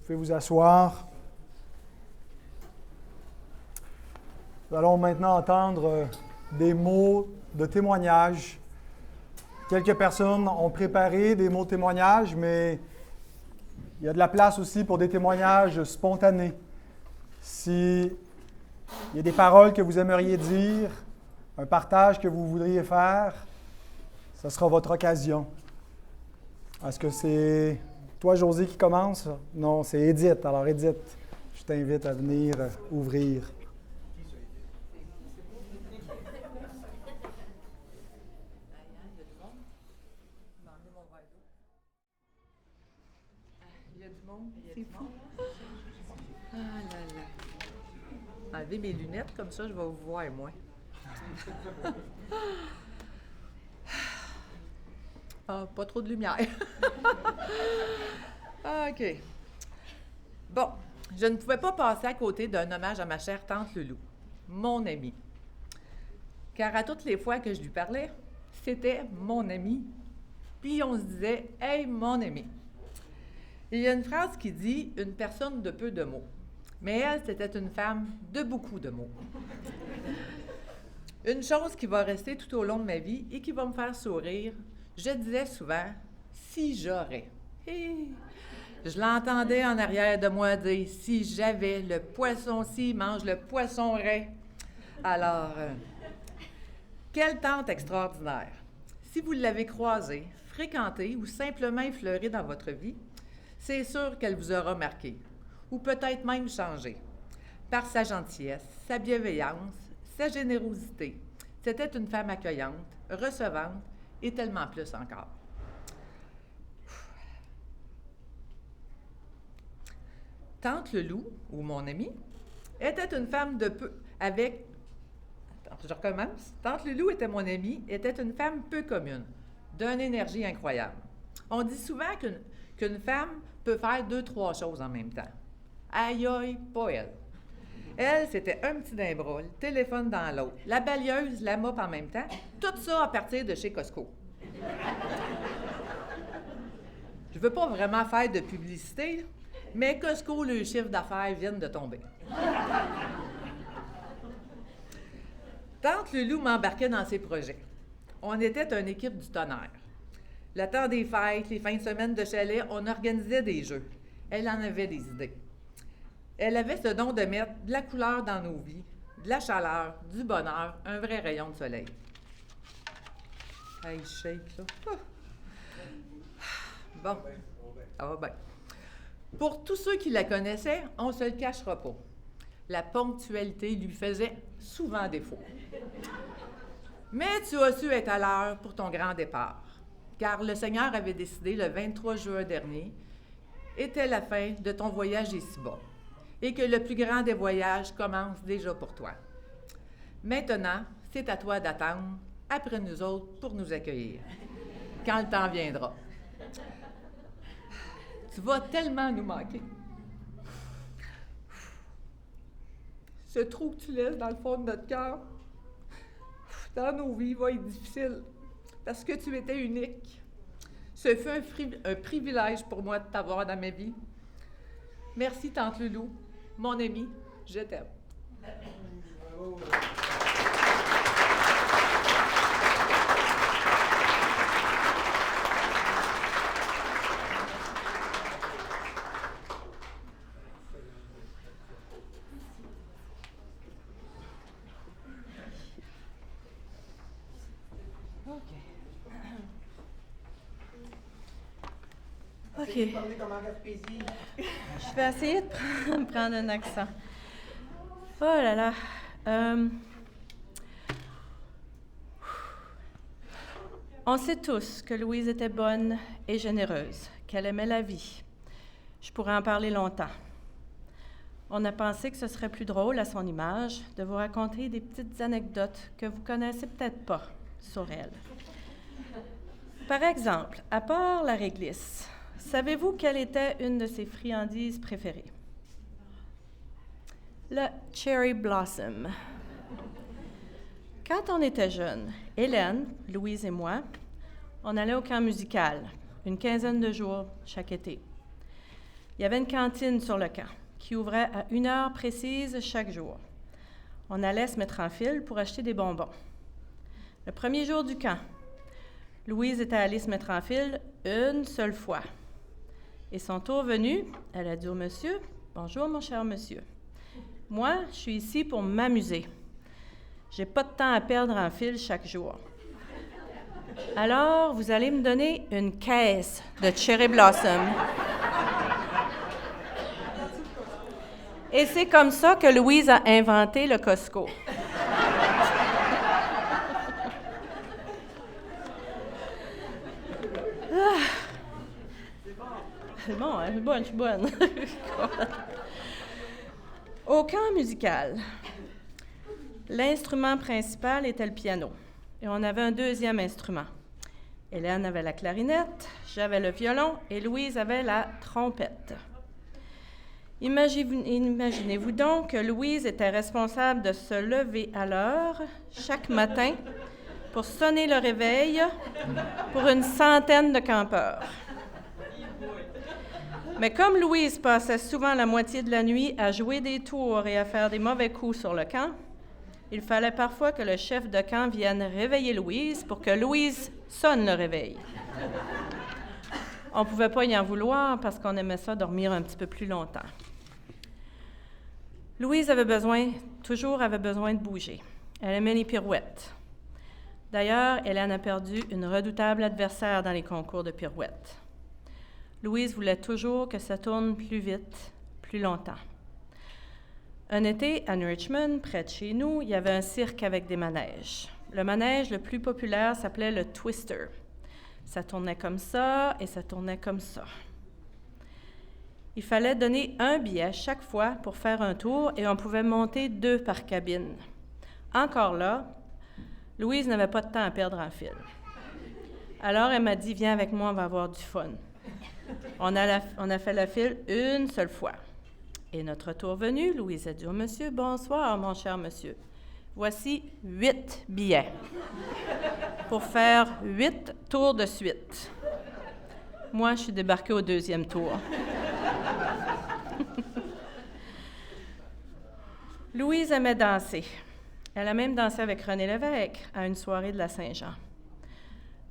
pouvez vous asseoir. Nous allons maintenant entendre des mots de témoignage. Quelques personnes ont préparé des mots de témoignage, mais il y a de la place aussi pour des témoignages spontanés. S'il y a des paroles que vous aimeriez dire, un partage que vous voudriez faire, ce sera votre occasion. Est-ce que c'est toi, José, qui commence? Non, c'est Édith. Alors, Édith, je t'invite à venir ouvrir. C'est fou. Ah là là. Enlevez mes lunettes, comme ça, je vais vous voir moins. Ah, pas trop de lumière. OK. Bon, je ne pouvais pas passer à côté d'un hommage à ma chère tante Loulou, mon amie. Car à toutes les fois que je lui parlais, c'était mon ami. Puis on se disait « Hey, mon ami ». Il y a une phrase qui dit « une personne de peu de mots ». Mais elle, c'était une femme de beaucoup de mots. Une chose qui va rester tout au long de ma vie et qui va me faire sourire, je disais souvent « si j'aurais ». Je l'entendais en arrière de moi dire « si j'avais le poisson-ci mange le poisson-ray ». Alors, quelle tante extraordinaire! Si vous l'avez croisée, fréquentée ou simplement effleurée dans votre vie, c'est sûr qu'elle vous aura marqué, ou peut-être même changé, par sa gentillesse, sa bienveillance, sa générosité. C'était une femme accueillante, recevante et tellement plus encore. Tante Loulou, ou mon amie, était une femme de peu avec... Attends, je recommence. Tante Loulou était mon amie, était une femme peu commune, d'une énergie incroyable. On dit souvent qu'une femme peut faire 2-3 choses en même temps. Aïe, aïe, pas elle. Elle, c'était un petit d'un bras, le téléphone dans l'autre, la balayeuse, la mop en même temps, tout ça à partir de chez Costco. Je veux pas vraiment faire de publicité, mais Costco, le chiffre d'affaires viennent de tomber. Tante Loulou m'embarquait dans ses projets. On était une équipe du tonnerre. Le temps des fêtes, les fins de semaine de chalet, on organisait des jeux. Elle en avait des idées. Elle avait ce don de mettre de la couleur dans nos vies, de la chaleur, du bonheur, un vrai rayon de soleil. Hey, shake, là. Bon, ça va bien. Pour tous ceux qui la connaissaient, on ne se le cachera pas. La ponctualité lui faisait souvent défaut. Mais tu as su être à l'heure pour ton grand départ. Car le Seigneur avait décidé le 23 juin dernier était la fin de ton voyage ici-bas et que le plus grand des voyages commence déjà pour toi. Maintenant, c'est à toi d'attendre après nous autres pour nous accueillir, quand le temps viendra. Tu vas tellement nous manquer. Ce trou que tu laisses dans le fond de notre cœur, dans nos vies, va être difficile. Parce que tu étais unique. Ce fut un privilège pour moi de t'avoir dans ma vie. Merci, Tante Loulou, mon amie, je t'aime. OK. Je vais essayer de prendre un accent. Oh là là. On sait tous que Louise était bonne et généreuse, qu'elle aimait la vie. Je pourrais en parler longtemps. On a pensé que ce serait plus drôle à son image de vous raconter des petites anecdotes que vous connaissez peut-être pas sur elle. Par exemple, à part la réglisse, savez-vous quelle était une de ses friandises préférées? Le cherry blossom. Quand on était jeunes, Hélène, Louise et moi, on allait au camp musical, une quinzaine de jours chaque été. Il y avait une cantine sur le camp qui ouvrait à 1 heure précise chaque jour. On allait se mettre en file pour acheter des bonbons. Le premier jour du camp, Louise était allée se mettre en file une seule fois. Et son tour venu, elle a dit au monsieur, « Bonjour, mon cher monsieur. Moi, je suis ici pour m'amuser. J'ai pas de temps à perdre en file chaque jour. Alors, vous allez me donner une caisse de Cherry Blossom. » Et c'est comme ça que Louise a inventé le Costco. C'est bon, hein? Je suis bonne. Au camp musical, l'instrument principal était le piano. Et on avait un deuxième instrument. Hélène avait la clarinette, j'avais le violon et Louise avait la trompette. Imaginez-vous donc que Louise était responsable de se lever à l'heure chaque matin pour sonner le réveil pour une centaine de campeurs. Mais comme Louise passait souvent la moitié de la nuit à jouer des tours et à faire des mauvais coups sur le camp, il fallait parfois que le chef de camp vienne réveiller Louise pour que Louise sonne le réveil. On ne pouvait pas y en vouloir parce qu'on aimait ça dormir un petit peu plus longtemps. Louise toujours avait besoin de bouger. Elle aimait les pirouettes. D'ailleurs, Hélène a perdu une redoutable adversaire dans les concours de pirouettes. Louise voulait toujours que ça tourne plus vite, plus longtemps. Un été, à New Richmond, près de chez nous, il y avait un cirque avec des manèges. Le manège le plus populaire s'appelait le Twister. Ça tournait comme ça et ça tournait comme ça. Il fallait donner un billet chaque fois pour faire un tour et on pouvait monter 2 par cabine. Encore là, Louise n'avait pas de temps à perdre en file. Alors elle m'a dit, « Viens avec moi, on va avoir du fun. » On a fait la file une seule fois. Et notre tour venu, Louise a dit au monsieur, « Bonsoir, mon cher monsieur. Voici 8 billets pour faire 8 tours de suite. » Moi, je suis débarquée au 2e tour. Louise aimait danser. Elle a même dansé avec René Lévesque à une soirée de la Saint-Jean.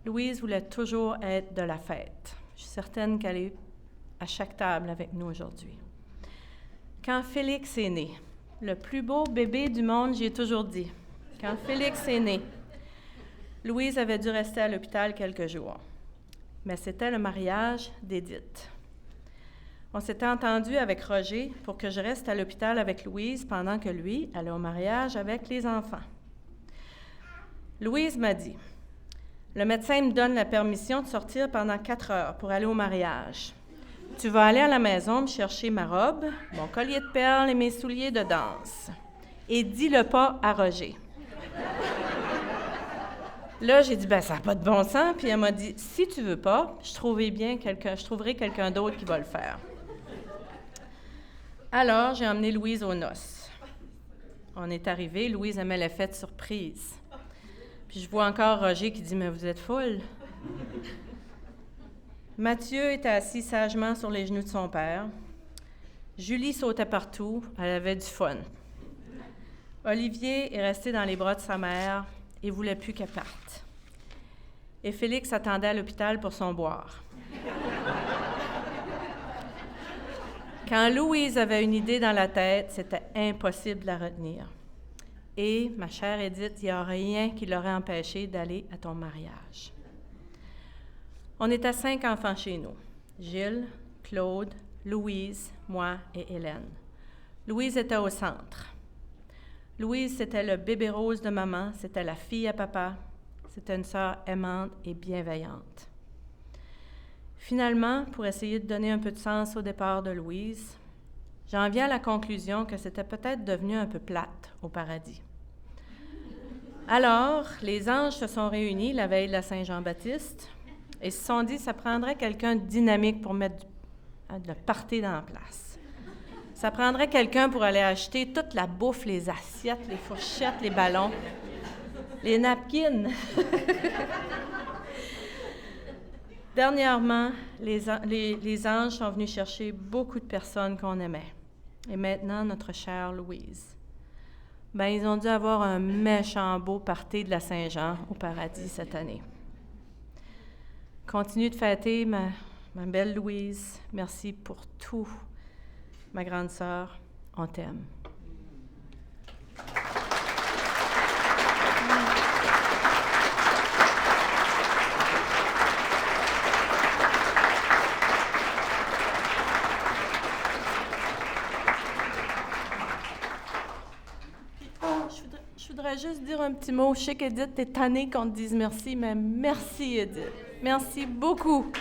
Louise voulait toujours être de la fête. Je suis certaine qu'elle est à chaque table avec nous aujourd'hui. Quand Félix est né, le plus beau bébé du monde, j'y ai toujours dit, quand Félix est né, Louise avait dû rester à l'hôpital quelques jours. Mais c'était le mariage d'Édith. On s'était entendu avec Roger pour que je reste à l'hôpital avec Louise pendant que lui allait au mariage avec les enfants. Louise m'a dit, « Le médecin me donne la permission de sortir pendant 4 heures pour aller au mariage. Tu vas aller à la maison me chercher ma robe, mon collier de perles et mes souliers de danse. Et dis-le pas à Roger. » Là, j'ai dit, « ça n'a pas de bon sens. » Puis elle m'a dit, « Si tu veux pas, je trouverai quelqu'un d'autre qui va le faire. » Alors, j'ai emmené Louise aux noces. On est arrivé, Louise aimait les fêtes surprises. Puis je vois encore Roger qui dit, « Mais vous êtes folle. » Mathieu était assis sagement sur les genoux de son père. Julie sautait partout, elle avait du fun. Olivier est resté dans les bras de sa mère et voulait plus qu'elle parte. Et Félix attendait à l'hôpital pour son boire. Quand Louise avait une idée dans la tête, c'était impossible de la retenir. Et, ma chère Édith, il n'y a rien qui l'aurait empêchée d'aller à ton mariage. On était 5 enfants chez nous. Gilles, Claude, Louise, moi et Hélène. Louise était au centre. Louise, c'était le bébé rose de maman, c'était la fille à papa, c'était une sœur aimante et bienveillante. Finalement, pour essayer de donner un peu de sens au départ de Louise, j'en viens à la conclusion que c'était peut-être devenu un peu plate au paradis. Alors, les anges se sont réunis la veille de la Saint-Jean-Baptiste et se sont dit que ça prendrait quelqu'un de dynamique pour mettre le party dans la place. Ça prendrait quelqu'un pour aller acheter toute la bouffe, les assiettes, les fourchettes, les ballons, les napkins. Dernièrement, les anges sont venus chercher beaucoup de personnes qu'on aimait. Et maintenant, notre chère Louise. Ben, ils ont dû avoir un méchant beau party de la Saint-Jean au paradis cette année. Continue de fêter, ma belle Louise. Merci pour tout. Ma grande sœur, on t'aime. Je voudrais juste dire un petit mot. Je sais qu'Edith, t'es tannée qu'on te dise merci, mais merci, Edith. Merci beaucoup.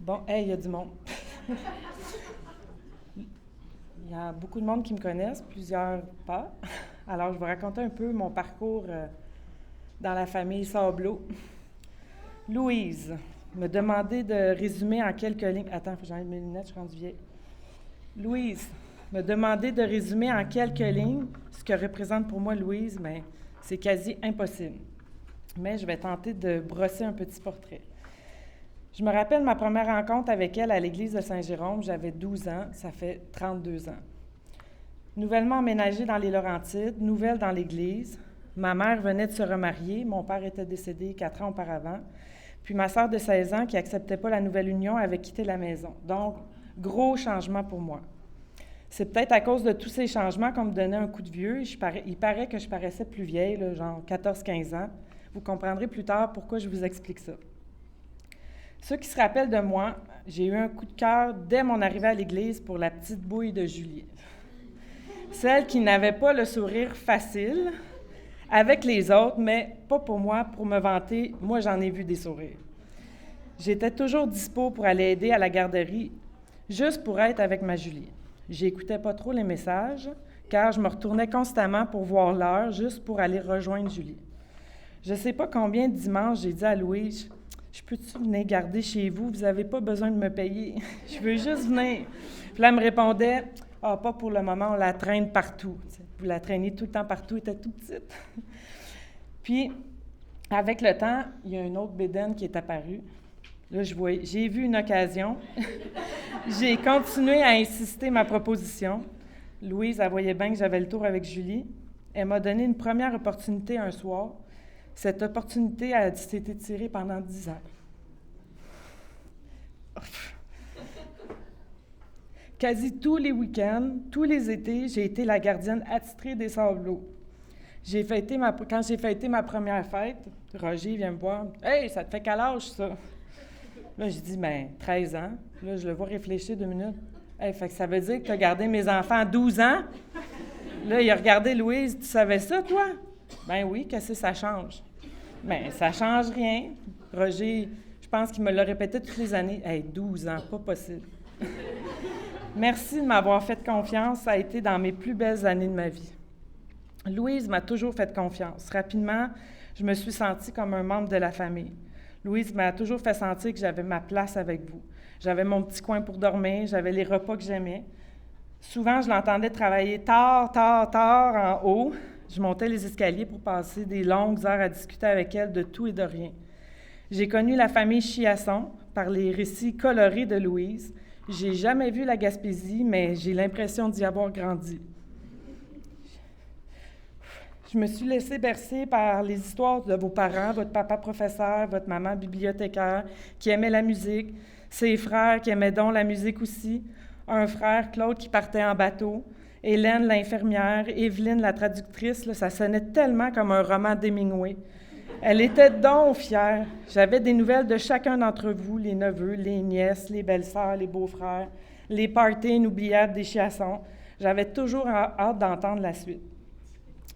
Bon, hey, il y a du monde. Il y a beaucoup de monde qui me connaissent, plusieurs pas. Alors, je vais raconter un peu mon parcours dans la famille Sablot. Louise me demandait de résumer en quelques lignes. Attends, il faut que j'enlève mes lunettes, je suis rendue vieille. Louise me demandait de résumer en quelques lignes ce que représente pour moi Louise, mais c'est quasi impossible. Mais je vais tenter de brosser un petit portrait. Je me rappelle ma première rencontre avec elle à l'église de Saint-Jérôme. J'avais 12 ans, ça fait 32 ans. Nouvellement emménagée dans les Laurentides, nouvelle dans l'église. Ma mère venait de se remarier, mon père était décédé 4 ans auparavant. Puis ma sœur de 16 ans, qui n'acceptait pas la nouvelle union, avait quitté la maison. Donc, gros changement pour moi. C'est peut-être à cause de tous ces changements qu'on me donnait un coup de vieux. Il paraît que je paraissais plus vieille, là, genre 14-15 ans. Vous comprendrez plus tard pourquoi je vous explique ça. Ceux qui se rappellent de moi, j'ai eu un coup de cœur dès mon arrivée à l'église pour la petite bouille de Julie. Celle qui n'avait pas le sourire facile avec les autres, mais pas pour moi, pour me vanter. Moi, j'en ai vu des sourires. J'étais toujours dispo pour aller aider à la garderie, juste pour être avec ma Julie. J'écoutais pas trop les messages, car je me retournais constamment pour voir l'heure, juste pour aller rejoindre Julie. Je sais pas combien de dimanches j'ai dit à Louise, « Je peux-tu venir garder chez vous? Vous n'avez pas besoin de me payer. Je veux juste venir. » Puis là, elle me répondait, « Ah, pas pour le moment, on la traîne partout. » Vous la traînez tout le temps partout, elle était tout petite. Puis, avec le temps, il y a une autre bédaine qui est apparue. Là, j'ai vu une occasion. J'ai continué à insister ma proposition. Louise, elle voyait bien que j'avais le tour avec Julie. Elle m'a donné une première opportunité un soir. Cette opportunité a s'est étirée pendant 10 ans. Quasi tous les week-ends, tous les étés, j'ai été la gardienne attitrée des Sablots. Quand j'ai fêté ma première fête, Roger vient me voir. « Hey, ça te fait quel âge, ça? » Là, je dis, ben 13 ans. Là, je le vois réfléchir 2 minutes. Hey, fait que ça veut dire que tu as gardé mes enfants à 12 ans? Là, il a regardé Louise. Tu savais ça, toi? Ben oui, qu'est-ce que ça change? Ben, ça change rien. Roger, je pense qu'il me l'a répété toutes les années. Hey, 12 ans, pas possible. Merci de m'avoir fait confiance. Ça a été dans mes plus belles années de ma vie. Louise m'a toujours fait confiance. Rapidement, je me suis sentie comme un membre de la famille. Louise m'a toujours fait sentir que j'avais ma place avec vous. J'avais mon petit coin pour dormir, j'avais les repas que j'aimais. Souvent, je l'entendais travailler tard en haut. Je montais les escaliers pour passer des longues heures à discuter avec elle de tout et de rien. J'ai connu la famille Chiasson par les récits colorés de Louise. J'ai jamais vu la Gaspésie, mais j'ai l'impression d'y avoir grandi. Je me suis laissée bercer par les histoires de vos parents, votre papa professeur, votre maman bibliothécaire, qui aimait la musique, ses frères qui aimaient donc la musique aussi, un frère, Claude, qui partait en bateau, Hélène, l'infirmière, Évelyne, la traductrice, là, ça sonnait tellement comme un roman d'Hemingway. Elle était donc fière. J'avais des nouvelles de chacun d'entre vous, les neveux, les nièces, les belles-sœurs, les beaux-frères, les parties inoubliables des Chiassons. J'avais toujours hâte d'entendre la suite.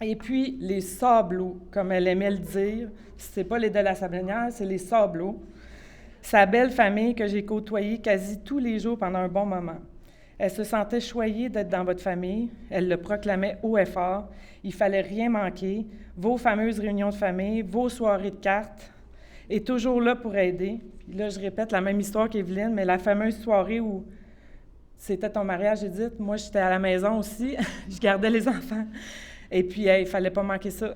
Et puis, les Sablots, comme elle aimait le dire, c'est pas les de la Sablonnière, c'est les Sablots. Sa belle famille que j'ai côtoyée quasi tous les jours pendant un bon moment. Elle se sentait choyée d'être dans votre famille. Elle le proclamait haut et fort. Il fallait rien manquer. Vos fameuses réunions de famille, vos soirées de cartes. est toujours là pour aider. Puis là, je répète la même histoire qu'Evelyne, mais la fameuse soirée où c'était ton mariage, Edith, moi, j'étais à la maison aussi, je gardais les enfants. Et puis, il fallait pas manquer ça.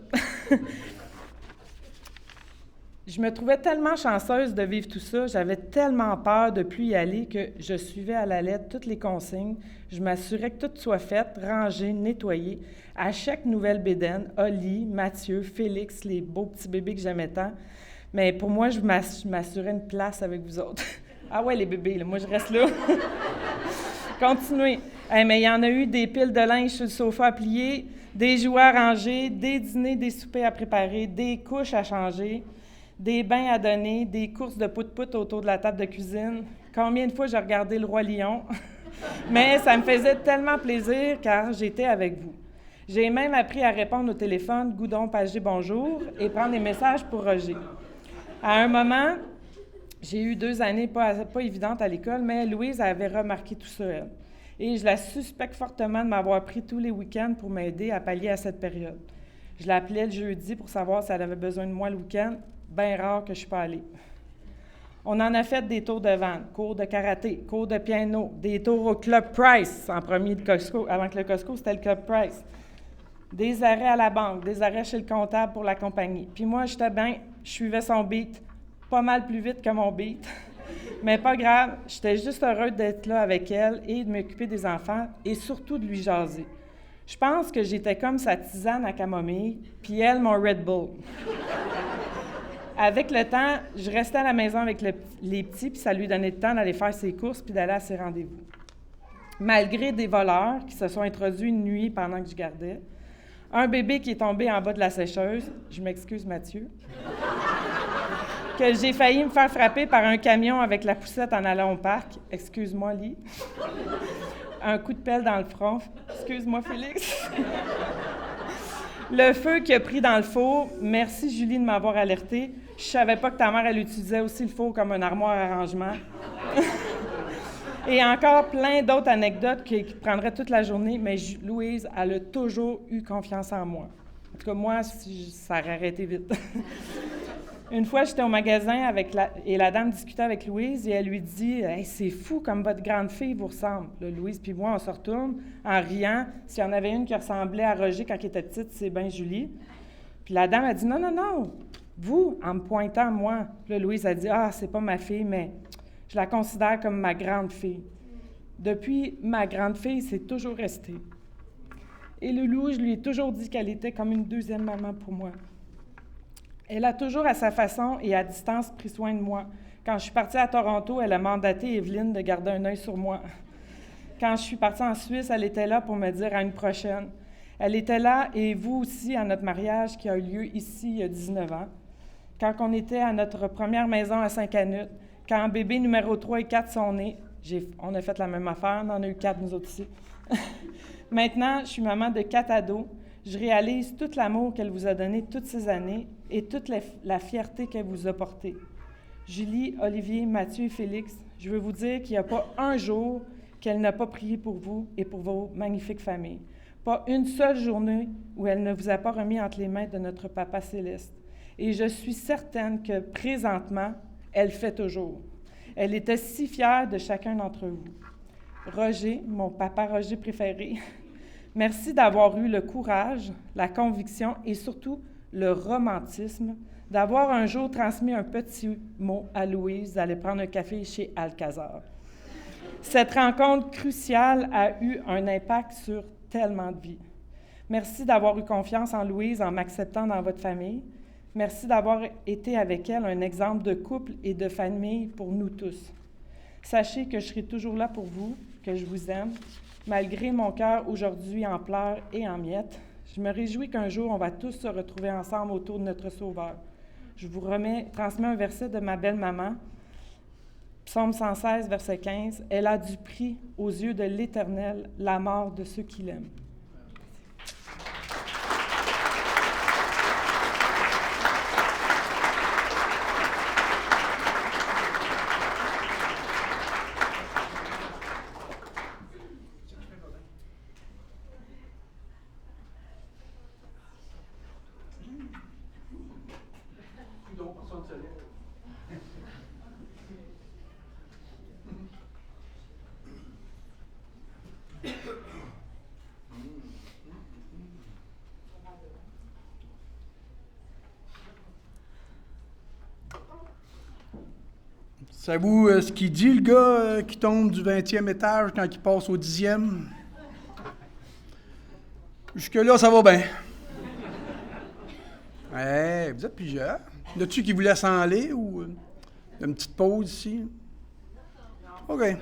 Je me trouvais tellement chanceuse de vivre tout ça, j'avais tellement peur de ne plus y aller que je suivais à la lettre toutes les consignes. Je m'assurais que tout soit fait, rangé, nettoyé. À chaque nouvelle bédaine, Oli, Mathieu, Félix, les beaux petits bébés que j'aimais tant. Mais pour moi, je m'assurais une place avec vous autres. Ah ouais, les bébés, là, moi je reste là. Continuez. Mais il y en a eu des piles de linge sur le sofa à plier, des jouets à ranger, des dîners, des soupers à préparer, des couches à changer, des bains à donner, des courses de pout-pout autour de la table de cuisine. Combien de fois j'ai regardé Le Roi Lion? Mais ça me faisait tellement plaisir car j'étais avec vous. J'ai même appris à répondre au téléphone, Goudon, Pagé, bonjour, et prendre des messages pour Roger. À un moment, j'ai eu 2 années pas évidentes à l'école, mais Louise avait remarqué tout ça, elle. Et je la suspecte fortement de m'avoir pris tous les week-ends pour m'aider à pallier à cette période. Je l'appelais le jeudi pour savoir si elle avait besoin de moi le week-end. Bien rare que je ne suis pas allée. On en a fait des tours de vente, cours de karaté, cours de piano, des tours au Club Price, en premier de Costco. Avant que le Costco, c'était le Club Price. Des arrêts à la banque, des arrêts chez le comptable pour la compagnie. Puis moi, j'étais bien, je suivais son beat, pas mal plus vite que mon beat. Mais pas grave, j'étais juste heureuse d'être là avec elle et de m'occuper des enfants et surtout de lui jaser. Je pense que j'étais comme sa tisane à camomille, puis elle, mon Red Bull. Avec le temps, je restais à la maison avec les petits, puis ça lui donnait le temps d'aller faire ses courses puis d'aller à ses rendez-vous. Malgré des voleurs qui se sont introduits une nuit pendant que je gardais, un bébé qui est tombé en bas de la sécheuse, je m'excuse Mathieu, que j'ai failli me faire frapper par un camion avec la poussette en allant au parc, excuse-moi Lee, un coup de pelle dans le front, excuse-moi Félix, le feu qui a pris dans le four, merci Julie de m'avoir alertée. Je savais pas que ta mère, elle utilisait aussi le four comme un armoire à rangement. Et encore plein d'autres anecdotes qui prendraient toute la journée, mais Louise, elle a toujours eu confiance en moi. En tout cas, moi, ça aurait arrêté vite. Une fois, j'étais au magasin et la dame discutait avec Louise et elle lui dit « Hey, c'est fou comme votre grande fille vous ressemble. » Là, Louise puis moi, on se retourne en riant. S'il y en avait une qui ressemblait à Roger quand il était petite, c'est bien Julie. Puis la dame a dit « Non, non, non, vous, en me pointant moi. » Là, Louise a dit « Ah, c'est pas ma fille, mais je la considère comme ma grande fille. » Depuis, ma grande fille, c'est toujours resté. Et Loulou, je lui ai toujours dit qu'elle était comme une deuxième maman pour moi. Elle a toujours, à sa façon et à distance, pris soin de moi. Quand je suis partie à Toronto, elle a mandaté Evelyne de garder un œil sur moi. Quand je suis partie en Suisse, elle était là pour me dire à une prochaine. Elle était là, et vous aussi, à notre mariage qui a eu lieu ici il y a 19 ans. Quand on était à notre première maison à Saint-Canute, quand bébé numéro 3 et 4 sont nés, on a fait la même affaire, on en a eu 4 nous autres ici. Maintenant, je suis maman de 4 ados. Je réalise tout l'amour qu'elle vous a donné toutes ces années et toute la fierté qu'elle vous a portée. Julie, Olivier, Mathieu et Félix, je veux vous dire qu'il n'y a pas un jour qu'elle n'a pas prié pour vous et pour vos magnifiques familles. Pas une seule journée où elle ne vous a pas remis entre les mains de notre Papa Céleste. Et je suis certaine que présentement, elle fait toujours. Elle était si fière de chacun d'entre vous. Roger, mon papa Roger préféré, merci d'avoir eu le courage, la conviction et surtout le romantisme d'avoir un jour transmis un petit mot à Louise d'aller prendre un café chez Alcazar. Cette rencontre cruciale a eu un impact sur tellement de vies. Merci d'avoir eu confiance en Louise en m'acceptant dans votre famille. Merci d'avoir été avec elle un exemple de couple et de famille pour nous tous. Sachez que je serai toujours là pour vous, que je vous aime. Malgré mon cœur aujourd'hui en pleurs et en miettes, je me réjouis qu'un jour, on va tous se retrouver ensemble autour de notre Sauveur. Je vous transmets un verset de ma belle-maman, Psaume 116, verset 15. « Elle a du prix aux yeux de l'Éternel, la mort de ceux qui l'aiment. » Savez-vous ce qu'il dit, le gars qui tombe du 20e étage quand il passe au 10e? Jusque-là, ça va bien. Hey, vous êtes plusieurs. Y en a-tu qui vous laissent en aller ou une petite pause ici? OK.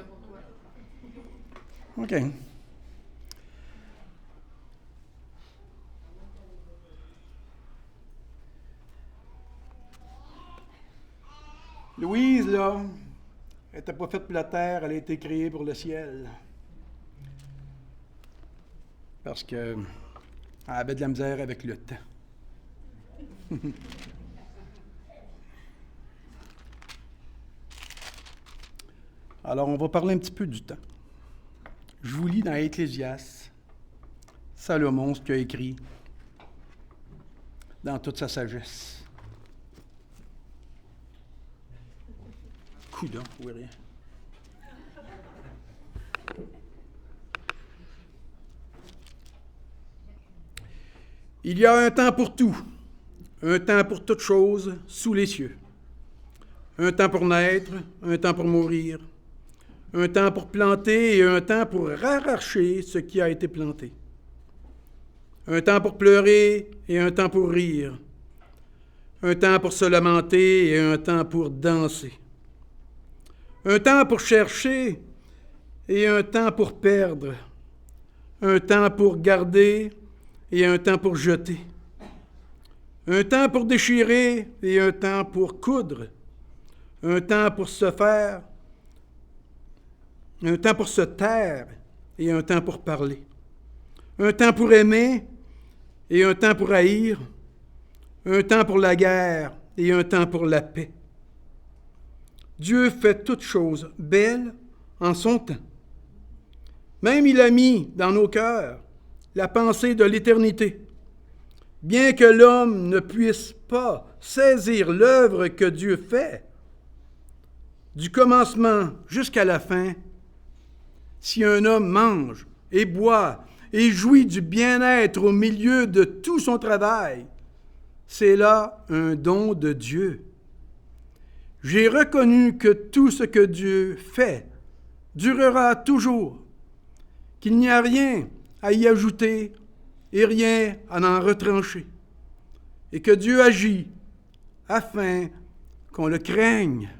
OK. Louise, là, elle n'était pas faite pour la terre, elle a été créée pour le ciel. Parce qu'elle avait de la misère avec le temps. Alors, on va parler un petit peu du temps. Je vous lis dans Ecclésiaste, Salomon, ce qu'il a écrit dans toute sa sagesse. Coudon, oui, rien. Il y a un temps pour tout, un temps pour toute chose sous les cieux. Un temps pour naître, un temps pour mourir, un temps pour planter et un temps pour arracher ce qui a été planté. Un temps pour pleurer et un temps pour rire. Un temps pour se lamenter et un temps pour danser. Un temps pour chercher et un temps pour perdre. Un temps pour garder et un temps pour jeter. Un temps pour déchirer et un temps pour coudre. Un temps pour se faire, un temps pour se taire et un temps pour parler. Un temps pour aimer et un temps pour haïr. Un temps pour la guerre et un temps pour la paix. Dieu fait toutes choses belles en son temps. Même il a mis dans nos cœurs la pensée de l'éternité. Bien que l'homme ne puisse pas saisir l'œuvre que Dieu fait, du commencement jusqu'à la fin, si un homme mange et boit et jouit du bien-être au milieu de tout son travail, c'est là un don de Dieu. J'ai reconnu que tout ce que Dieu fait durera toujours, qu'il n'y a rien à y ajouter et rien à en retrancher, et que Dieu agit afin qu'on le craigne.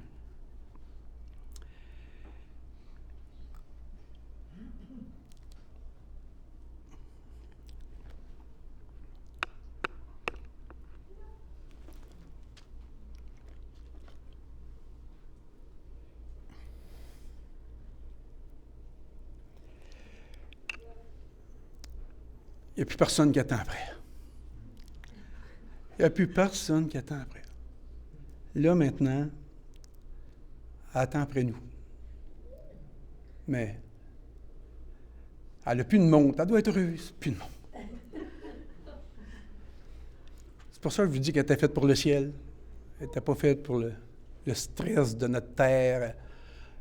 Il n'y a plus personne qui attend après. Il n'y a plus personne qui attend après. Là, maintenant, elle attend après nous. Mais elle n'a plus de montre. Elle doit être heureuse. Plus de montre. C'est pour ça que je vous dis qu'elle était faite pour le ciel. Elle n'était pas faite pour le stress de notre terre,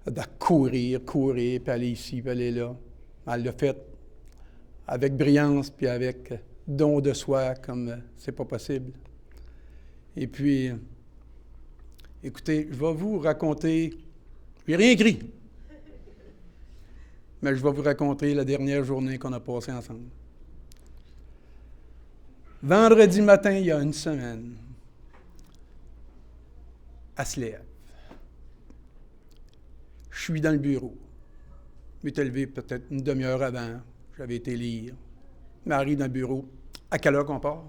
de courir, puis aller ici, puis aller là. Elle l'a faite avec brillance, puis avec don de soi, comme c'est pas possible. Et puis, écoutez, je vais vous raconter, j'ai rien écrit, mais je vais vous raconter la dernière journée qu'on a passée ensemble. Vendredi matin, il y a une semaine, elle se lève. Je suis dans le bureau. Je m'étais levé peut-être une demi-heure avant. J'avais été lire. Marie dans le bureau. À quelle heure qu'on part?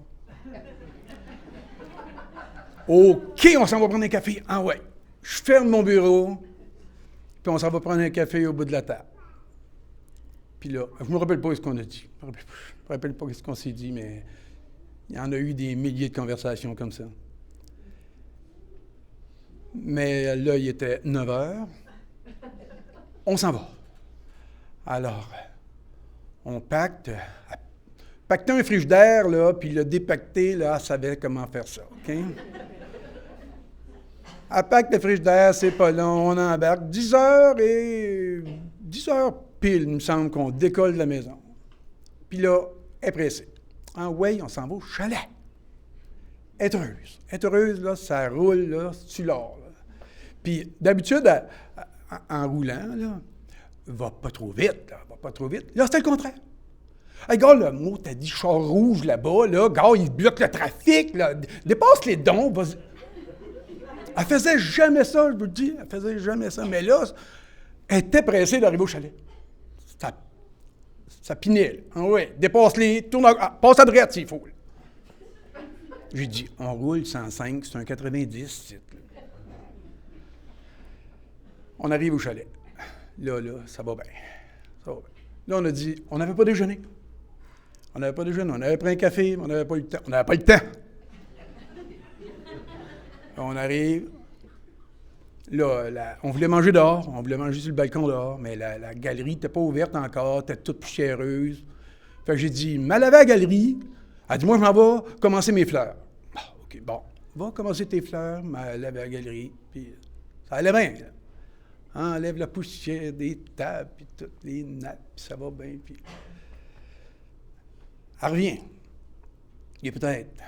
OK, on s'en va prendre un café. Ah ouais. Je ferme mon bureau, puis on s'en va prendre un café au bout de la table. Puis là, je ne me rappelle pas ce qu'on a dit. Je ne me rappelle pas ce qu'on s'est dit, mais il y en a eu des milliers de conversations comme ça. Mais là, il était 9 heures. On s'en va. Alors, on pacte. Pacter un frigidaire, là, puis le dépacter, là, elle savait comment faire ça, OK? Elle pacte le frigidaire, c'est pas long, on embarque. 10 heures pile, il me semble, qu'on décolle de la maison. Puis là, elle est pressée. Ah ouais, on s'en va au chalet. Être heureuse. Être heureuse, là, ça roule, là, tu l'as, là. Puis d'habitude, en roulant, là, va pas trop vite, là, va pas trop vite. Là, c'était le contraire. Hey, gars, le mot, t'as dit char rouge là-bas, là, gars, il bloque le trafic, là, dépasse les dons, vas-y. Elle faisait jamais ça, je vous le dis, elle faisait jamais ça. Mais là, elle était pressée d'arriver au chalet. Ça pinait, là. Oui, dépasse-les, passe à droite s'il faut. J'ai dit, on roule 105, c'est un 90. On arrive au chalet. Là, ça va bien. Ça va bien. Là, on a dit, on n'avait pas déjeuné. On n'avait pas déjeuné, on avait pris un café, mais on n'avait pas eu le temps. On n'avait pas eu le temps. On arrive. Là, on voulait manger dehors, on voulait manger sur le balcon dehors, mais la galerie n'était pas ouverte encore, était toute poussiéreuse. Fait que j'ai dit, m'a lavé à la galerie. Elle dit, moi, je m'en vais commencer mes fleurs. Ah, OK, bon, va commencer tes fleurs, m'a lavé à la galerie. Puis ça allait bien, là. Enlève la poussière des tables, puis toutes les nappes, puis ça va bien, puis... Elle revient. Il est peut-être...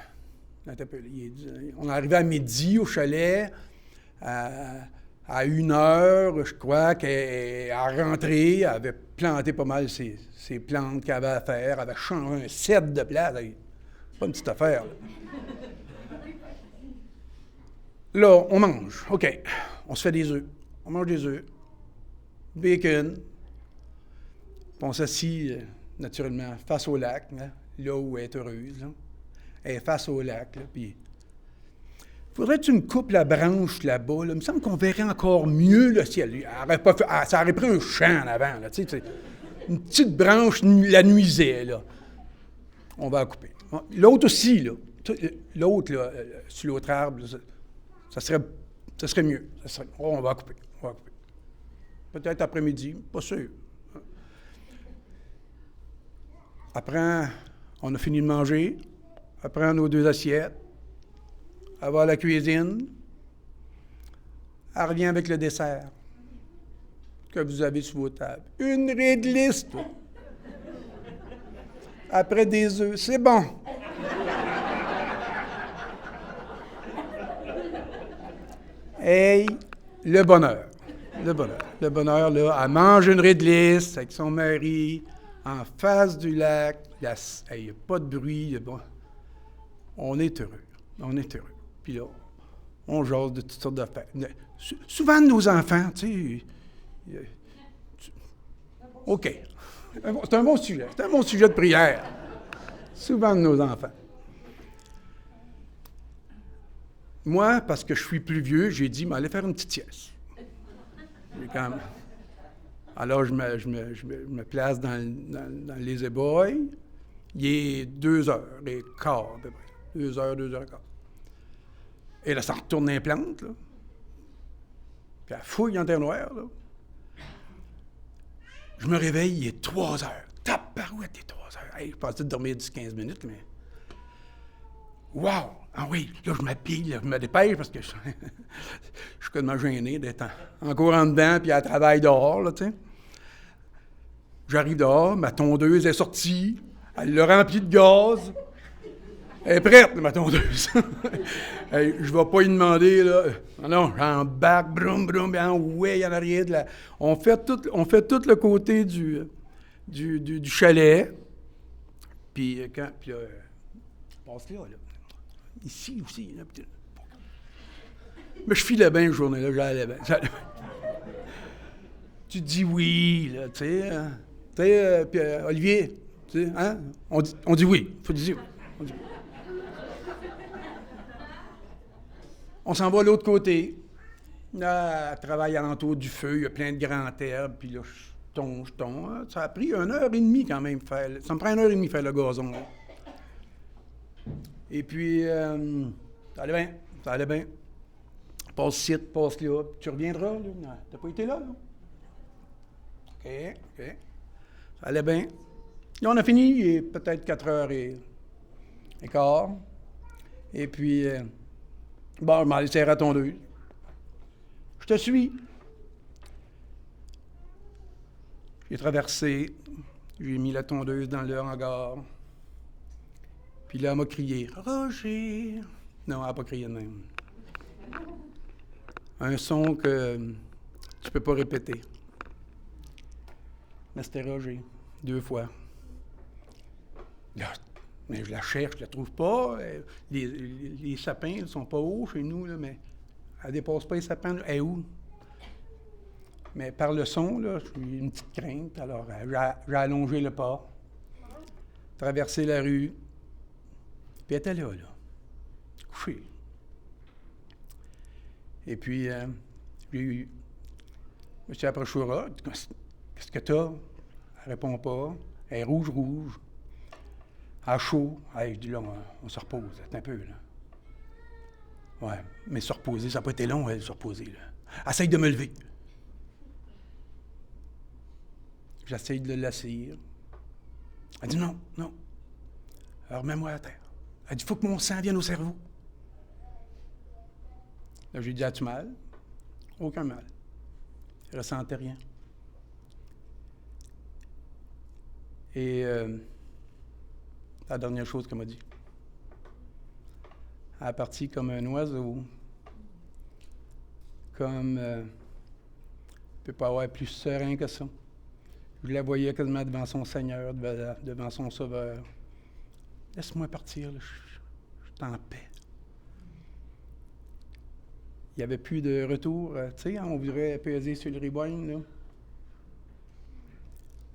On est arrivé à midi au chalet, à 1h, je crois, qu'elle a rentré, elle avait planté pas mal ses plantes qu'elle avait à faire, elle avait changé un set de place. C'est pas une petite affaire, là. Là, on mange. OK. On se fait des œufs. On mange des œufs. Bacon. Puis on s'assit, naturellement, face au lac, là où elle est heureuse, là. Elle est face au lac, là, puis... Faudrait que tu me coupes la branche là-bas, là. Il me semble qu'on verrait encore mieux le ciel. Ça aurait pris un champ en avant, là, tu sais. Une petite branche la nuisait, là. On va la couper. L'autre aussi, là. L'autre, là, sur l'autre arbre, là, ça serait mieux. On va la couper. Peut-être après-midi, pas sûr. Après, on a fini de manger. Elle prend nos 2 assiettes, elle va à la cuisine, elle revient avec le dessert que vous avez sur vos tables. Une réglisse, toi. Après des œufs, c'est bon. Hey, le bonheur. Le bonheur, là, elle mange une réglisse avec son mari, en face du lac. Il n'y a pas de bruit, bon. On est heureux. Puis là, on jase de toutes sortes d'affaires. Souvent, nos enfants, tu sais... OK. C'est un bon sujet. C'est un bon sujet de prière. Souvent, de nos enfants. Moi, parce que je suis plus vieux, j'ai dit, allez faire une petite sieste. Alors, je me place dans les éboils. Il est 2h15, à peu près. 2h15. Et là, ça retourne dans les plantes, là. Puis elle fouille en terre noire, là. Je me réveille, il est 3h. Tabarouette, il est 3h. Hey, je pensais dormir 10-15 minutes, mais... Wow! Ah oui, là, je m'habille, là, je me dépêche parce que je suis tellement gêné d'être encore en dedans, puis elle travaille dehors, là, tu sais. J'arrive dehors, ma tondeuse est sortie, elle l'a remplie de gaz. Elle est prête, ma tondeuse. Hey, je ne vais pas lui demander, là. Non, j'embarque, broum, broum, bien, ouais, il y en a rien de là. On fait tout le côté du chalet. Puis, puis là, passe là. Ici aussi, là. Mais je filais bien, la journée-là, j'allais bien. Tu dis oui, là, tu sais. Hein? Tu sais, puis Olivier, tu sais, hein? On dit oui. Il faut dire oui. On dit oui. On s'en va de l'autre côté. Là, elle travaille alentour du feu, il y a plein de grandes herbes, puis là, je tombe. Ça a pris 1h30 quand même faire. Ça me prend 1h30 faire le gazon, là. Et puis, ça allait bien. Passe ci, passe là. Tu reviendras, là? Non, t'as pas été là, là? OK. Ça allait bien. Là, on a fini, il est peut-être 4h15. Et puis, bon, je m'en allais serrer à tondeuse. Je te suis. J'ai traversé, j'ai mis la tondeuse dans le hangar. Puis là, elle m'a crié « Roger! » Non, elle n'a pas crié de même. Un son que tu peux pas répéter. Mais c'était Roger, 2 fois. Là, mais je la cherche, je la trouve pas. Les sapins ne sont pas hauts chez nous, là, mais elle dépasse pas les sapins. Elle est où? Mais par le son, là, j'ai eu une petite crainte. Alors, j'ai allongé le pas, traversé la rue, puis elle était là, couchée. Et puis, j'ai eu M. Aprochoura, qu'est-ce que t'as? Elle répond pas. Elle est rouge. Elle a chaud. Hey, je dis là, on se repose. Attends un peu, là. Ouais, mais se reposer, ça n'a pas été long, elle, se reposer, là. Essaye de me lever. J'essaye de le laisser. Elle dit non. Alors, mets-moi à terre. Elle dit, il faut que mon sang vienne au cerveau. Là, j'ai dit, as-tu mal? Aucun mal. Je ne ressentais rien. Et la dernière chose qu'elle m'a dit. Elle est partie comme un oiseau. Comme... ne peut pas avoir plus serein que ça. Je la voyais quasiment devant son Seigneur, devant son Sauveur. Laisse-moi partir, là, je suis en paix. Il n'y avait plus de retour. Tu sais, on voudrait peser sur le rewind, là.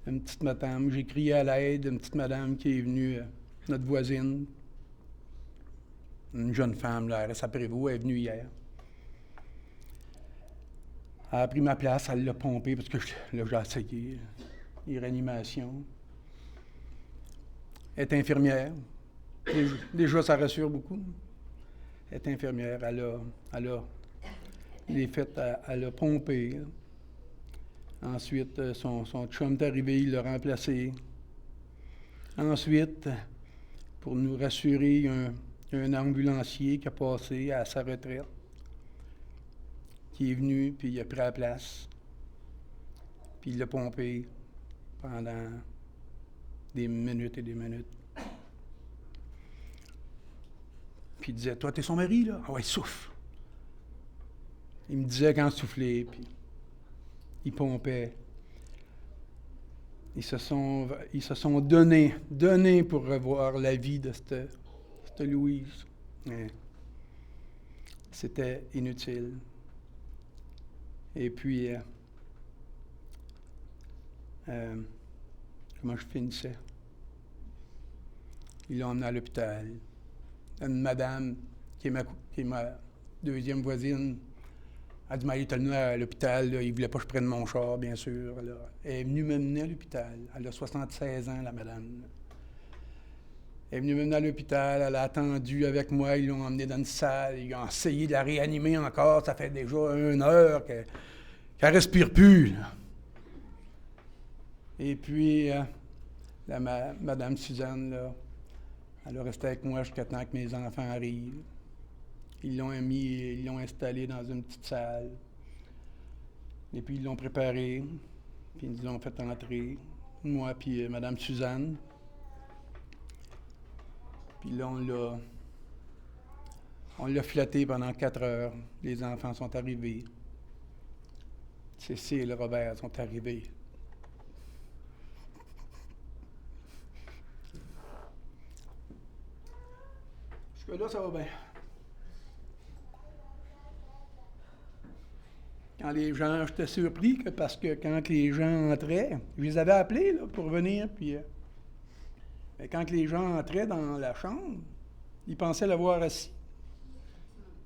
Une petite madame, j'ai crié à l'aide, une petite madame qui est venue, notre voisine. Une jeune femme, là, elle reste après vous, elle est venue hier. Elle a pris ma place, elle l'a pompée parce que là, j'ai essayé. Les réanimations. Elle est infirmière. Déjà, ça rassure beaucoup. Elle est infirmière. Elle a pompé. Ensuite, son chum est arrivé, il l'a remplacé. Ensuite, pour nous rassurer, il y a un ambulancier qui a passé à sa retraite, qui est venu, puis il a pris la place. Puis il l'a pompé pendant des minutes et des minutes. Puis il disait, toi, t'es son mari, là? Ah ouais, souffle. Il me disait quand souffler, puis il pompait. Ils se sont donnés pour revoir la vie de cette Louise. Mais c'était inutile. Et puis, comment je finissais? Ils l'ont emmené à l'hôpital. Une madame, qui est ma deuxième voisine, a dit, il est allé à l'hôpital, là, il ne voulait pas que je prenne mon char, bien sûr. Là. Elle est venue me mener à l'hôpital. Elle a 76 ans, la madame. Elle est venue me mener à l'hôpital, elle a attendu avec moi, ils l'ont emmenée dans une salle, ils ont essayé de la réanimer encore, ça fait déjà 1 heure qu'elle ne respire plus. Là. Et puis, madame Suzanne, là, elle a resté avec moi jusqu'à temps que mes enfants arrivent. Ils l'ont installé dans une petite salle. Et puis, ils l'ont préparé. Puis, ils nous l'ont fait entrer. Moi, puis madame Suzanne. Puis là, on l'a flatté pendant 4 heures. Les enfants sont arrivés. Cécile et Robert sont arrivés. Jusque-là, ça va bien. Quand les gens, j'étais surpris parce que quand les gens entraient, je les avais appelés là, pour venir, puis quand les gens entraient dans la chambre, ils pensaient l'avoir assis.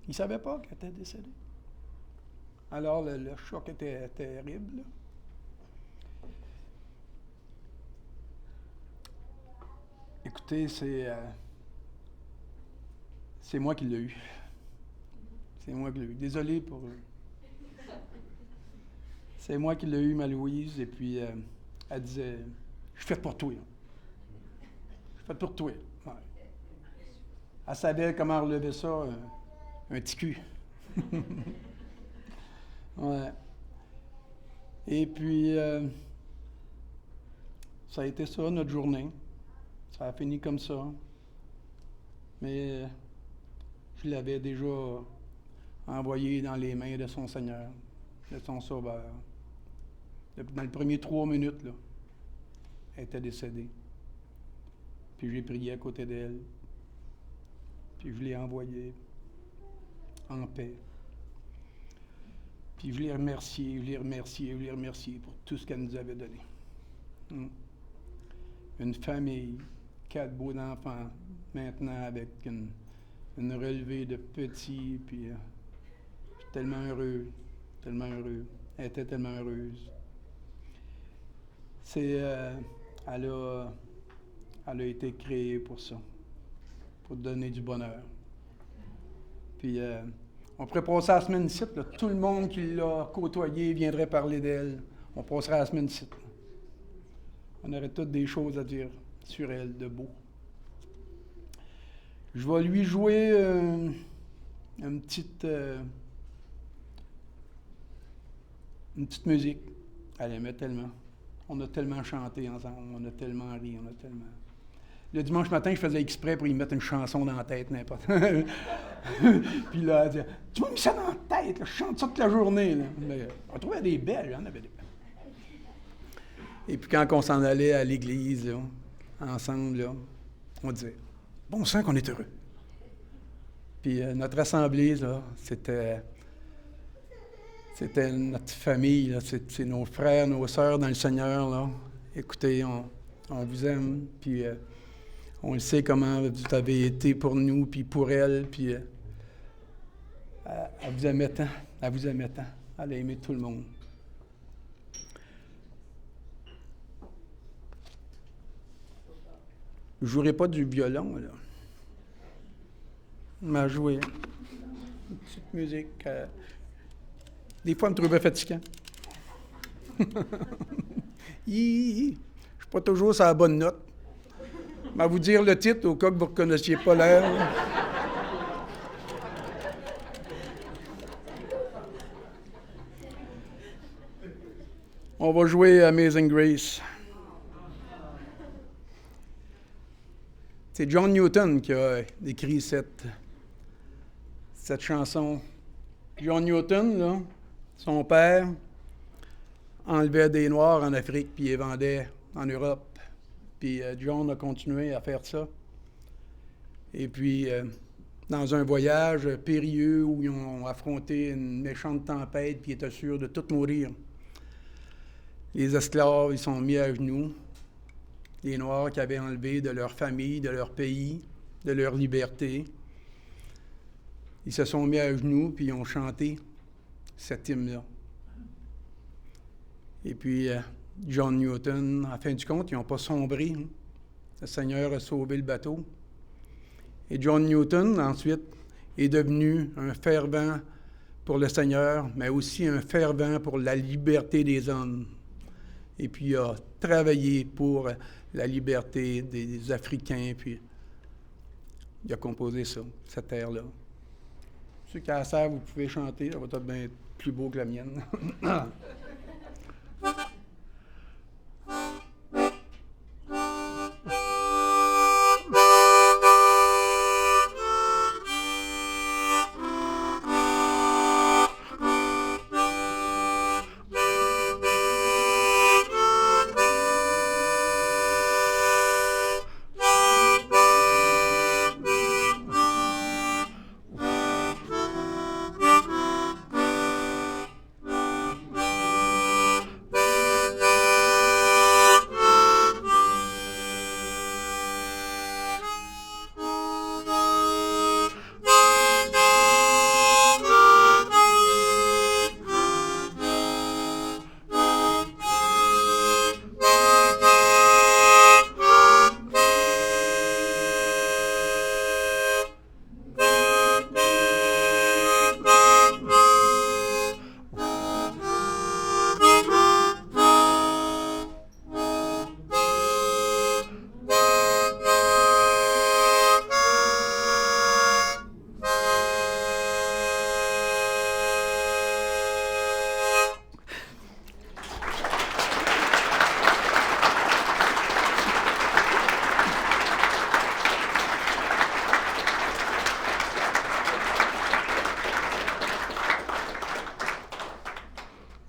Ils ne savaient pas qu'elle était décédée. Alors, le choc était terrible. Là. Écoutez, c'est moi qui l'ai eu. C'est moi qui l'ai eu. Désolé pour... C'est moi qui l'ai eu, ma Louise, et puis elle disait, je suis faite pour toi. Je suis faite pour toi. Ouais. Elle savait comment relever ça, un petit cul. Ouais. Et puis, ça a été ça, notre journée. Ça a fini comme ça. Mais je l'avais déjà envoyée dans les mains de son Seigneur, de son Sauveur. Dans les premiers 3 minutes, là, elle était décédée. Puis j'ai prié à côté d'elle. Puis je l'ai envoyée en paix. Puis je l'ai remerciée, pour tout ce qu'elle nous avait donné. Une famille, 4 beaux enfants, maintenant avec une relevée de petits, puis je suis tellement heureux. Elle était tellement heureuse. Elle a été créée pour ça, pour donner du bonheur. Puis on pourrait passer la semaine ici, là. Tout le monde qui l'a côtoyée viendrait parler d'elle. On passerait la semaine ici. On aurait toutes des choses à dire sur elle, de beau. Je vais lui jouer une petite musique. Elle aimait tellement. On a tellement chanté ensemble, on a tellement ri, Le dimanche matin, je faisais exprès pour y mettre une chanson dans la tête, n'importe. Puis là, elle disait, tu m'as mis ça dans la tête, là, je chante ça toute la journée. Là. Mais, on trouvait des belles, j'en avais des belles. Et puis quand on s'en allait à l'église, là, ensemble, là, on disait, bon sang qu'on est heureux. Puis notre assemblée, là, c'était notre famille, là, c'est nos frères, nos sœurs dans le Seigneur. Là. Écoutez, on vous aime, puis on le sait comment vous avez été pour nous, puis pour elle, puis elle vous aimait tant, elle a aimé tout le monde. Je ne jouerai pas du violon, là. Je vais jouer une petite musique. Des fois, elle me trouvait fatigant. Je ne suis pas toujours sur la bonne note. Je vais vous dire le titre au cas que vous ne reconnaissiez pas l'air. On va jouer Amazing Grace. C'est John Newton qui a écrit cette chanson. John Newton, là, son père enlevait des Noirs en Afrique puis les vendait en Europe. Puis John a continué à faire ça. Et puis, dans un voyage périlleux où ils ont affronté une méchante tempête puis ils étaient sûrs de tout mourir, les esclaves, ils sont mis à genoux. Les Noirs qui avaient enlevé de leur famille, de leur pays, de leur liberté. Ils se sont mis à genoux puis ils ont chanté cet hymne-là. Et puis, John Newton, en fin du compte, ils n'ont pas sombré. Hein. Le Seigneur a sauvé le bateau. Et John Newton, ensuite, est devenu un fervent pour le Seigneur, mais aussi un fervent pour la liberté des hommes. Et puis, il a travaillé pour la liberté des Africains, puis il a composé ça, cette air-là. Ceux qui a la serre, vous pouvez chanter, ça va être bien plus beau que la mienne.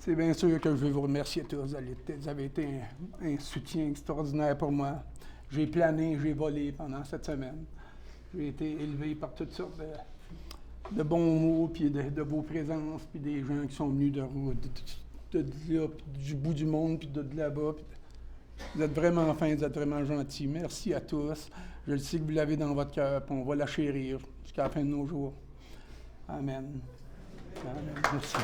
C'est bien sûr que je veux vous remercier tous. Vous avez été un soutien extraordinaire pour moi. J'ai plané, j'ai volé pendant cette semaine. J'ai été élevé par toutes sortes de bons mots, puis de vos présences, puis des gens qui sont venus de là, du bout du monde, puis de là-bas. Vous êtes vraiment fins, vous êtes vraiment gentils. Merci à tous. Je le sais que vous l'avez dans votre cœur, puis on va la chérir jusqu'à la fin de nos jours. Amen. Amen. Merci.